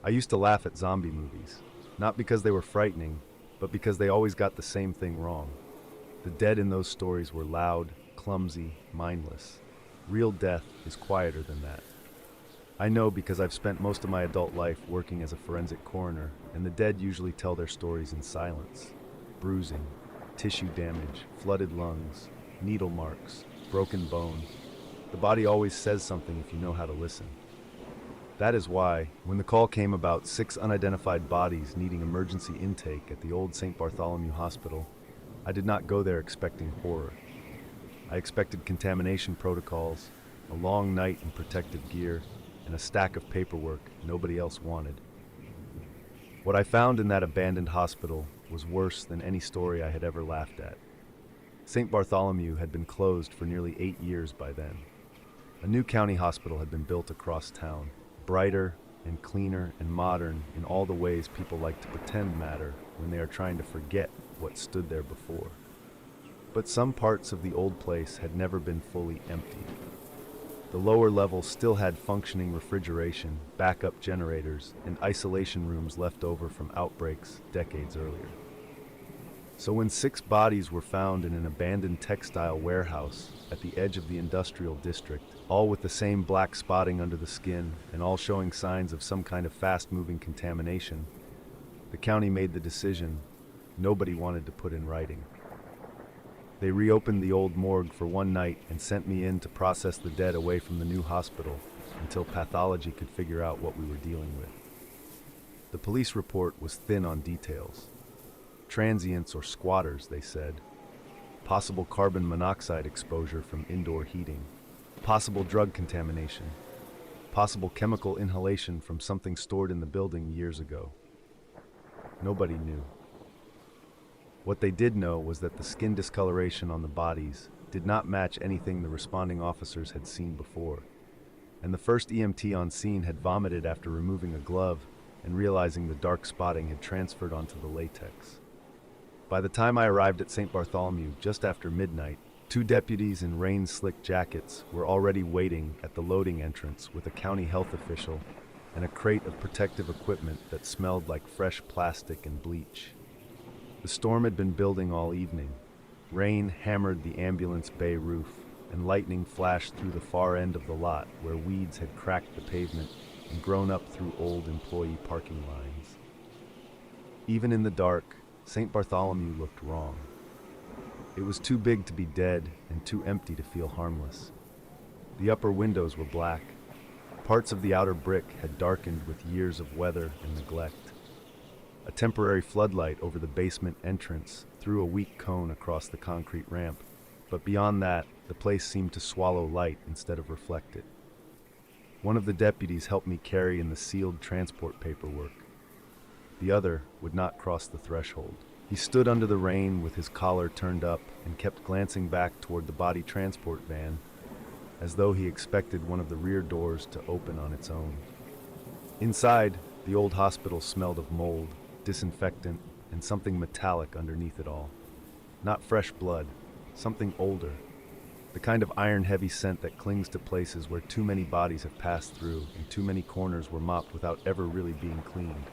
I used to laugh at zombie movies, not because they were frightening, but because they always got the same thing wrong. The dead in those stories were loud, clumsy, mindless. Real death is quieter than that. I know because I've spent most of my adult life working as a forensic coroner, and the dead usually tell their stories in silence. Bruising, tissue damage, flooded lungs, needle marks, broken bone. The body always says something if you know how to listen. That is why, when the call came about 6 unidentified bodies needing emergency intake at the old St. Bartholomew Hospital, I did not go there expecting horror. I expected contamination protocols, a long night in protective gear, and a stack of paperwork nobody else wanted. What I found in that abandoned hospital was worse than any story I had ever laughed at. St. Bartholomew had been closed for nearly 8 years by then. A new county hospital had been built across town, brighter and cleaner and modern in all the ways people like to pretend matter when they are trying to forget what stood there before. But some parts of the old place had never been fully emptied. The lower levels still had functioning refrigeration, backup generators, and isolation rooms left over from outbreaks decades earlier. So when 6 bodies were found in an abandoned textile warehouse at the edge of the industrial district, all with the same black spotting under the skin and all showing signs of some kind of fast-moving contamination, the county made the decision nobody wanted to put in writing. They reopened the old morgue for one night and sent me in to process the dead away from the new hospital until pathology could figure out what we were dealing with. The police report was thin on details. Transients or squatters, they said. Possible carbon monoxide exposure from indoor heating. Possible drug contamination. Possible chemical inhalation from something stored in the building years ago. Nobody knew. What they did know was that the skin discoloration on the bodies did not match anything the responding officers had seen before, and the first EMT on scene had vomited after removing a glove and realizing the dark spotting had transferred onto the latex. By the time I arrived at St. Bartholomew just after midnight, 2 deputies in rain-slick jackets were already waiting at the loading entrance with a county health official and a crate of protective equipment that smelled like fresh plastic and bleach. The storm had been building all evening. Rain hammered the ambulance bay roof, and lightning flashed through the far end of the lot where weeds had cracked the pavement and grown up through old employee parking lines. Even in the dark, St. Bartholomew looked wrong. It was too big to be dead and too empty to feel harmless. The upper windows were black. Parts of the outer brick had darkened with years of weather and neglect. A temporary floodlight over the basement entrance threw a weak cone across the concrete ramp, but beyond that, the place seemed to swallow light instead of reflect it. One of the deputies helped me carry in the sealed transport paperwork. The other would not cross the threshold. He stood under the rain with his collar turned up and kept glancing back toward the body transport van, as though he expected one of the rear doors to open on its own. Inside, the old hospital smelled of mold, disinfectant, and something metallic underneath it all. Not fresh blood, something older. The kind of iron-heavy scent that clings to places where too many bodies have passed through and too many corners were mopped without ever really being cleaned.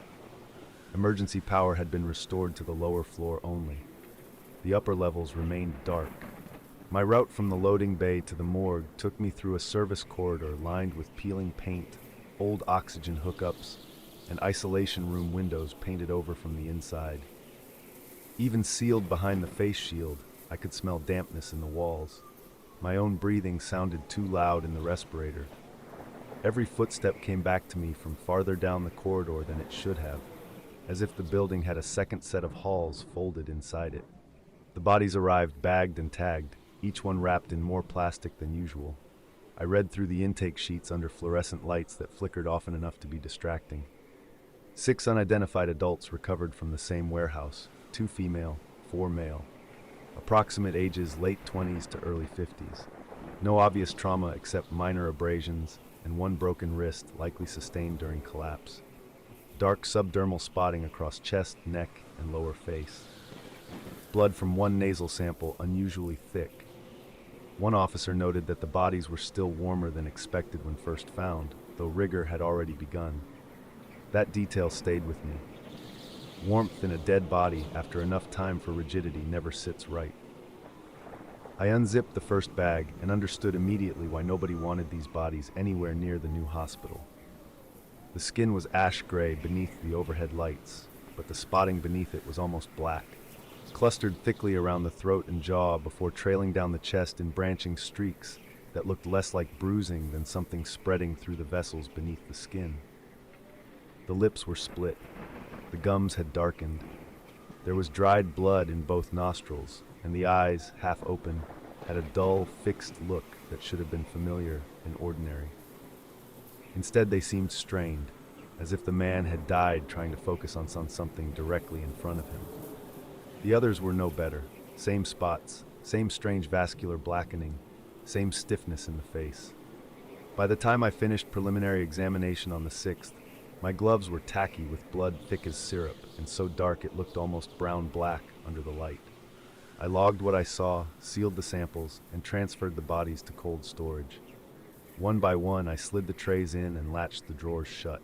Emergency power had been restored to the lower floor only. The upper levels remained dark. My route from the loading bay to the morgue took me through a service corridor lined with peeling paint, old oxygen hookups, and isolation room windows painted over from the inside. Even sealed behind the face shield, I could smell dampness in the walls. My own breathing sounded too loud in the respirator. Every footstep came back to me from farther down the corridor than it should have, as if the building had a second set of halls folded inside it. The bodies arrived bagged and tagged, each one wrapped in more plastic than usual. I read through the intake sheets under fluorescent lights that flickered often enough to be distracting. 6 unidentified adults recovered from the same warehouse, 2 female, 4 male. Approximate ages late 20s to early 50s. No obvious trauma except minor abrasions and 1 broken wrist likely sustained during collapse. Dark subdermal spotting across chest, neck, and lower face. Blood from 1 nasal sample unusually thick. One officer noted that the bodies were still warmer than expected when first found, though rigor had already begun. That detail stayed with me. Warmth in a dead body after enough time for rigidity never sits right. I unzipped the first bag and understood immediately why nobody wanted these bodies anywhere near the new hospital. The skin was ash gray beneath the overhead lights, but the spotting beneath it was almost black, clustered thickly around the throat and jaw before trailing down the chest in branching streaks that looked less like bruising than something spreading through the vessels beneath the skin. The lips were split. The gums had darkened. There was dried blood in both nostrils, and the eyes, half open, had a dull, fixed look that should have been familiar and ordinary. Instead, they seemed strained, as if the man had died trying to focus on something directly in front of him. The others were no better. Same spots, same strange vascular blackening, same stiffness in the face. By the time I finished preliminary examination on the 6th, my gloves were tacky with blood thick as syrup and so dark it looked almost brown-black under the light. I logged what I saw, sealed the samples, and transferred the bodies to cold storage. One by one, I slid the trays in and latched the drawers shut.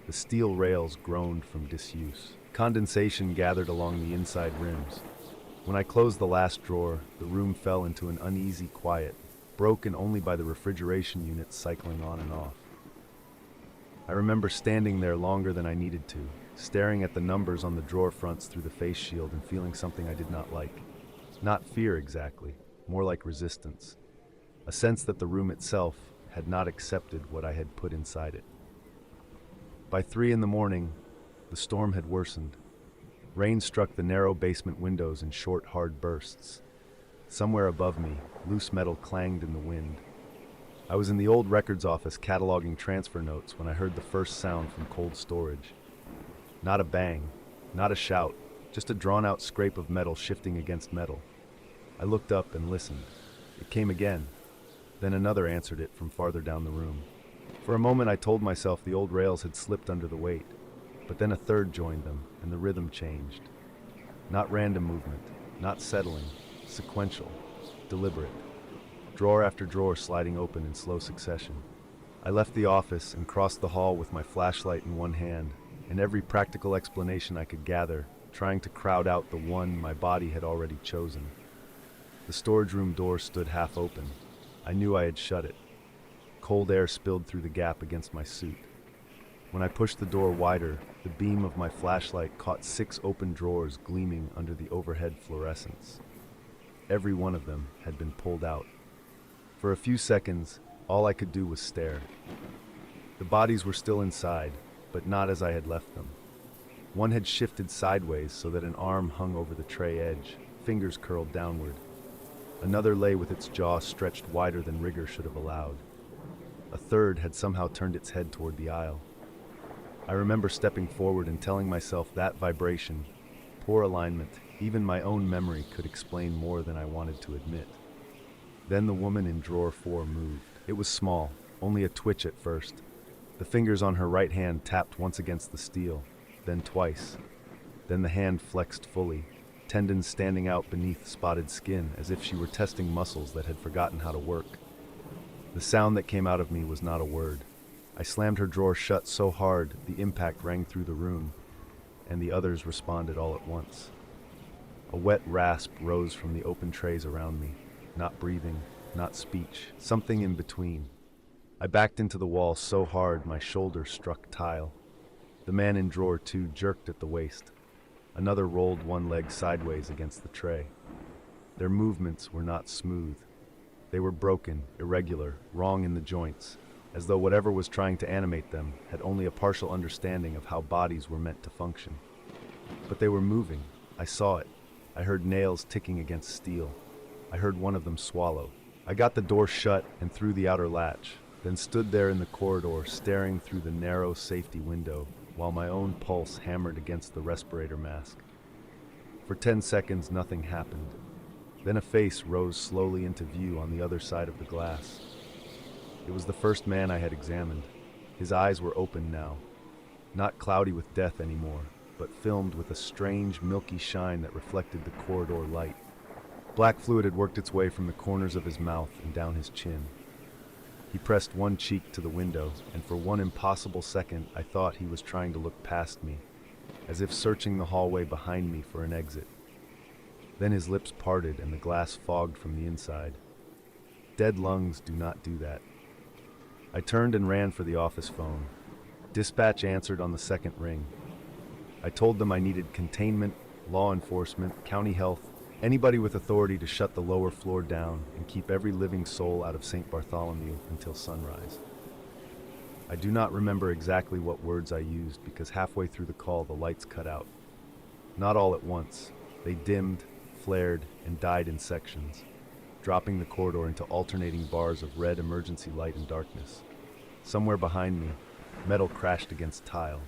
The steel rails groaned from disuse. Condensation gathered along the inside rims. When I closed the last drawer, the room fell into an uneasy quiet, broken only by the refrigeration units cycling on and off. I remember standing there longer than I needed to, staring at the numbers on the drawer fronts through the face shield and feeling something I did not like. Not fear exactly, more like resistance. A sense that the room itself had not accepted what I had put inside it. By 3 a.m, the storm had worsened. Rain struck the narrow basement windows in short, hard bursts. Somewhere above me, loose metal clanged in the wind. I was in the old records office cataloging transfer notes when I heard the first sound from cold storage. Not a bang, not a shout, just a drawn-out scrape of metal shifting against metal. I looked up and listened. It came again. Then another answered it from farther down the room. For a moment I told myself the old rails had slipped under the weight, but then a third joined them, and the rhythm changed. Not random movement, not settling, sequential, deliberate. Drawer after drawer sliding open in slow succession. I left the office and crossed the hall with my flashlight in one hand, and every practical explanation I could gather, trying to crowd out the one my body had already chosen. The storage room door stood half open. I knew I had shut it. Cold air spilled through the gap against my suit. When I pushed the door wider, the beam of my flashlight caught 6 open drawers gleaming under the overhead fluorescence. Every one of them had been pulled out. For a few seconds, all I could do was stare. The bodies were still inside, but not as I had left them. One had shifted sideways so that an arm hung over the tray edge, fingers curled downward. Another lay with its jaw stretched wider than rigor should have allowed. A third had somehow turned its head toward the aisle. I remember stepping forward and telling myself that vibration, poor alignment, even my own memory could explain more than I wanted to admit. Then the woman in drawer 4 moved. It was small, only a twitch at first. The fingers on her right hand tapped once against the steel, then twice. Then the hand flexed fully, tendons standing out beneath spotted skin as if she were testing muscles that had forgotten how to work. The sound that came out of me was not a word. I slammed her drawer shut so hard the impact rang through the room, and the others responded all at once. A wet rasp rose from the open trays around me. Not breathing, not speech, something in between. I backed into the wall so hard my shoulder struck tile. The man in drawer 2 jerked at the waist. Another rolled one leg sideways against the tray. Their movements were not smooth. They were broken, irregular, wrong in the joints, as though whatever was trying to animate them had only a partial understanding of how bodies were meant to function. But they were moving. I saw it. I heard nails ticking against steel. I heard one of them swallow. I got the door shut and through the outer latch, then stood there in the corridor staring through the narrow safety window while my own pulse hammered against the respirator mask. For 10 seconds, nothing happened. Then a face rose slowly into view on the other side of the glass. It was the first man I had examined. His eyes were open now, not cloudy with death anymore, but filmed with a strange, milky shine that reflected the corridor light. Black fluid had worked its way from the corners of his mouth and down his chin. He pressed one cheek to the window, and for one impossible second I thought he was trying to look past me, as if searching the hallway behind me for an exit. Then his lips parted and the glass fogged from the inside. Dead lungs do not do that. I turned and ran for the office phone. Dispatch answered on the second ring. I told them I needed containment, law enforcement, county health, anybody with authority to shut the lower floor down and keep every living soul out of St. Bartholomew until sunrise. I do not remember exactly what words I used because halfway through the call the lights cut out. Not all at once. They dimmed, flared, and died in sections, dropping the corridor into alternating bars of red emergency light and darkness. Somewhere behind me, metal crashed against tile.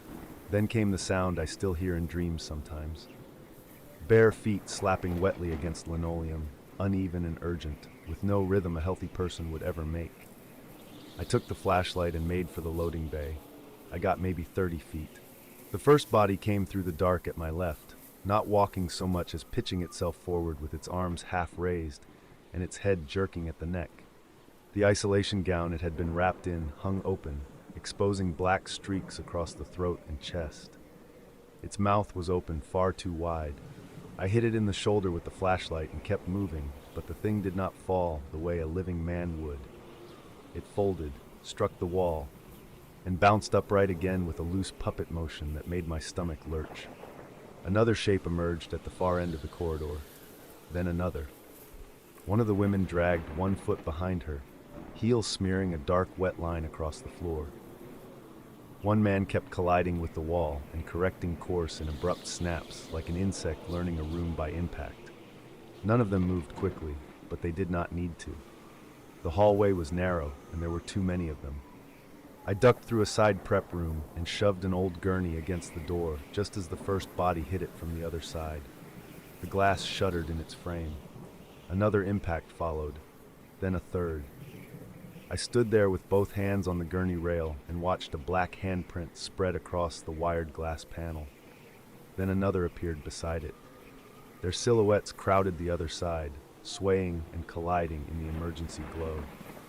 Then came the sound I still hear in dreams sometimes. Bare feet slapping wetly against linoleum, uneven and urgent, with no rhythm a healthy person would ever make. I took the flashlight and made for the loading bay. I got maybe 30 feet. The first body came through the dark at my left, not walking so much as pitching itself forward with its arms half raised and its head jerking at the neck. The isolation gown it had been wrapped in hung open, exposing black streaks across the throat and chest. Its mouth was open far too wide. I hit it in the shoulder with the flashlight and kept moving, but the thing did not fall the way a living man would. It folded, struck the wall, and bounced upright again with a loose puppet motion that made my stomach lurch. Another shape emerged at the far end of the corridor, then another. One of the women dragged 1 foot behind her, heels smearing a dark wet line across the floor. One man kept colliding with the wall and correcting course in abrupt snaps like an insect learning a room by impact. None of them moved quickly, but they did not need to. The hallway was narrow, and there were too many of them. I ducked through a side prep room and shoved an old gurney against the door just as the first body hit it from the other side. The glass shuddered in its frame. Another impact followed, then a third. I stood there with both hands on the gurney rail and watched a black handprint spread across the wired glass panel. Then another appeared beside it. Their silhouettes crowded the other side, swaying and colliding in the emergency glow.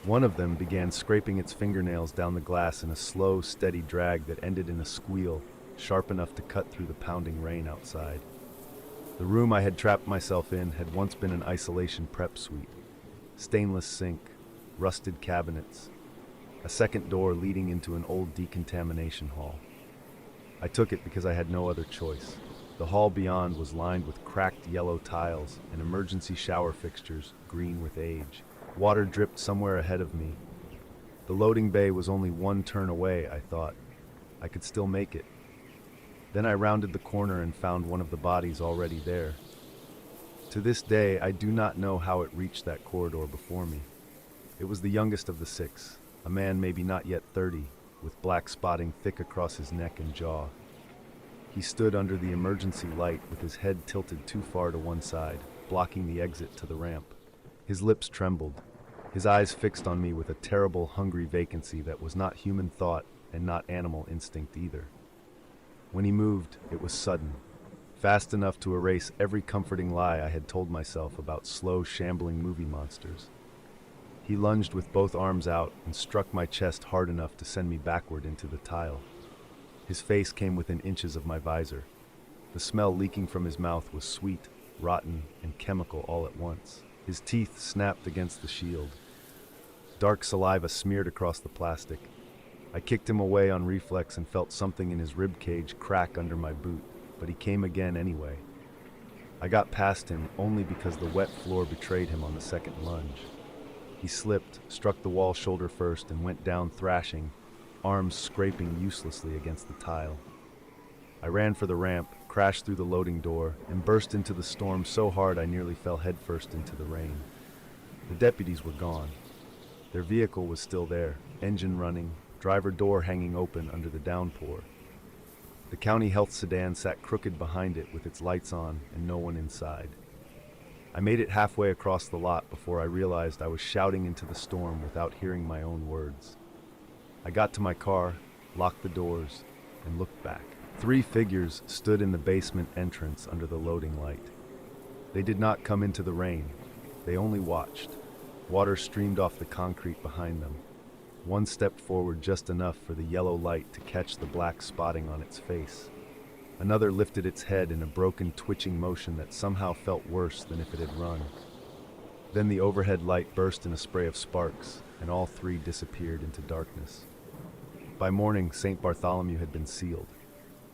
One of them began scraping its fingernails down the glass in a slow, steady drag that ended in a squeal, sharp enough to cut through the pounding rain outside. The room I had trapped myself in had once been an isolation prep suite. Stainless sink, rusted cabinets, a second door leading into an old decontamination hall. I took it because I had no other choice. The hall beyond was lined with cracked yellow tiles and emergency shower fixtures, green with age. Water dripped somewhere ahead of me. The loading bay was only 1 turn away, I thought. I could still make it. Then I rounded the corner and found one of the bodies already there. To this day, I do not know how it reached that corridor before me. It was the youngest of the 6, a man maybe not yet 30, with black spotting thick across his neck and jaw. He stood under the emergency light with his head tilted too far to one side, blocking the exit to the ramp. His lips trembled, his eyes fixed on me with a terrible, hungry vacancy that was not human thought and not animal instinct either. When he moved, it was sudden, fast enough to erase every comforting lie I had told myself about slow, shambling movie monsters. He lunged with both arms out and struck my chest hard enough to send me backward into the tile. His face came within inches of my visor. The smell leaking from his mouth was sweet, rotten, and chemical all at once. His teeth snapped against the shield. Dark saliva smeared across the plastic. I kicked him away on reflex and felt something in his rib cage crack under my boot, but he came again anyway. I got past him only because the wet floor betrayed him on the second lunge. He slipped, struck the wall shoulder first, and went down thrashing, arms scraping uselessly against the tile. I ran for the ramp, crashed through the loading door, and burst into the storm so hard I nearly fell headfirst into the rain. The deputies were gone. Their vehicle was still there, engine running, driver door hanging open under the downpour. The county health sedan sat crooked behind it with its lights on and no one inside. I made it halfway across the lot before I realized I was shouting into the storm without hearing my own words. I got to my car, locked the doors, and looked back. 3 figures stood in the basement entrance under the loading light. They did not come into the rain. They only watched. Water streamed off the concrete behind them. One stepped forward just enough for the yellow light to catch the black spotting on its face. Another lifted its head in a broken, twitching motion that somehow felt worse than if it had run. Then the overhead light burst in a spray of sparks, and all 3 disappeared into darkness. By morning, St. Bartholomew had been sealed.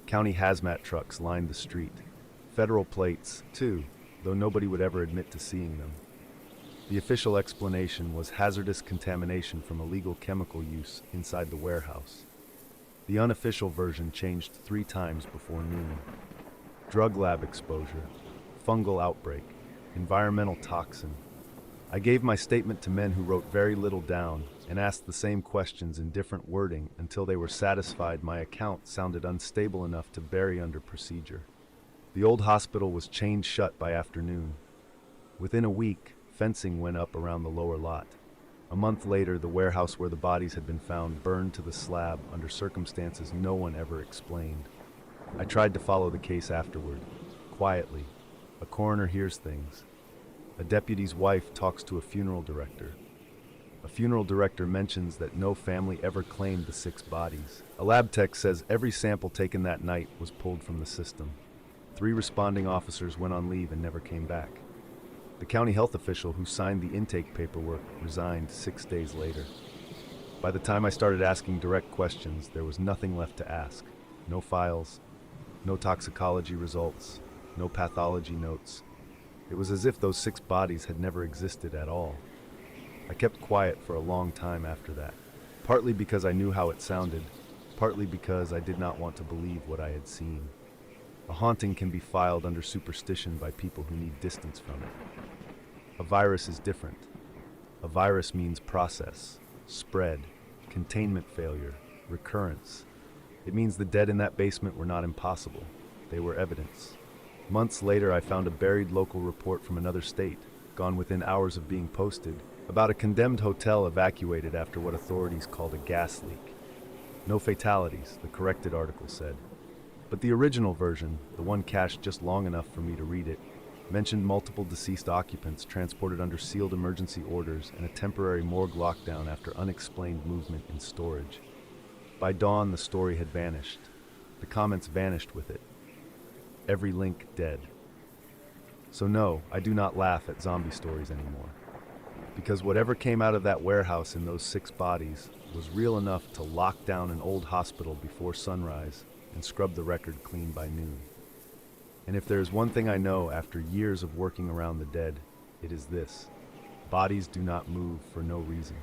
County hazmat trucks lined the street. Federal plates, too, though nobody would ever admit to seeing them. The official explanation was hazardous contamination from illegal chemical use inside the warehouse. The unofficial version changed 3 times before noon. Drug lab exposure, fungal outbreak, environmental toxin. I gave my statement to men who wrote very little down and asked the same questions in different wording until they were satisfied my account sounded unstable enough to bury under procedure. The old hospital was chained shut by afternoon. Within a week, fencing went up around the lower lot. A month later, the warehouse where the bodies had been found burned to the slab under circumstances no one ever explained. I tried to follow the case afterward, quietly. A coroner hears things. A deputy's wife talks to a funeral director. A funeral director mentions that no family ever claimed the 6 bodies. A lab tech says every sample taken that night was pulled from the system. 3 responding officers went on leave and never came back. The county health official who signed the intake paperwork resigned 6 days later. By the time I started asking direct questions, there was nothing left to ask. No files, no toxicology results, no pathology notes. It was as if those 6 bodies had never existed at all. I kept quiet for a long time after that, partly because I knew how it sounded, partly because I did not want to believe what I had seen. A haunting can be filed under superstition by people who need distance from it. A virus is different. A virus means process, spread, containment failure, recurrence. It means the dead in that basement were not impossible. They were evidence. Months later, I found a buried local report from another state, gone within hours of being posted, about a condemned hotel evacuated after what authorities called a gas leak. No fatalities, the corrected article said. But the original version, the one cached just long enough for me to read it, mentioned multiple deceased occupants transported under sealed emergency orders and a temporary morgue lockdown after unexplained movement in storage. By dawn, the story had vanished. The comments vanished with it. Every link dead. So no, I do not laugh at zombie stories anymore. Because whatever came out of that warehouse in those 6 bodies was real enough to lock down an old hospital before sunrise and scrub the record clean by noon. And if there is one thing I know after years of working around the dead, it is this: bodies do not move for no reason.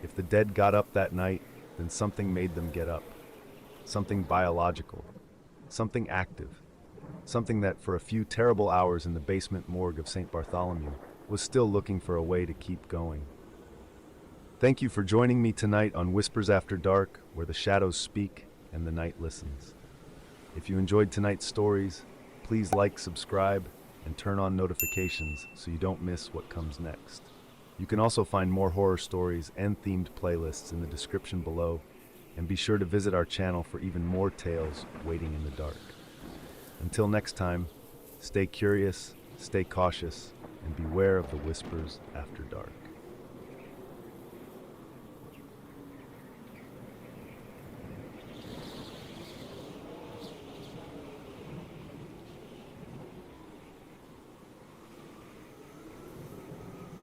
If the dead got up that night, then something made them get up. Something biological. Something active. Something that for a few terrible hours in the basement morgue of St. Bartholomew was still looking for a way to keep going. Thank you for joining me tonight on Whispers After Dark, where the shadows speak and the night listens. If you enjoyed tonight's stories, please like, subscribe, and turn on notifications so you don't miss what comes next. You can also find more horror stories and themed playlists in the description below, and be sure to visit our channel for even more tales waiting in the dark. Until next time, stay curious, stay cautious, and beware of the whispers after dark.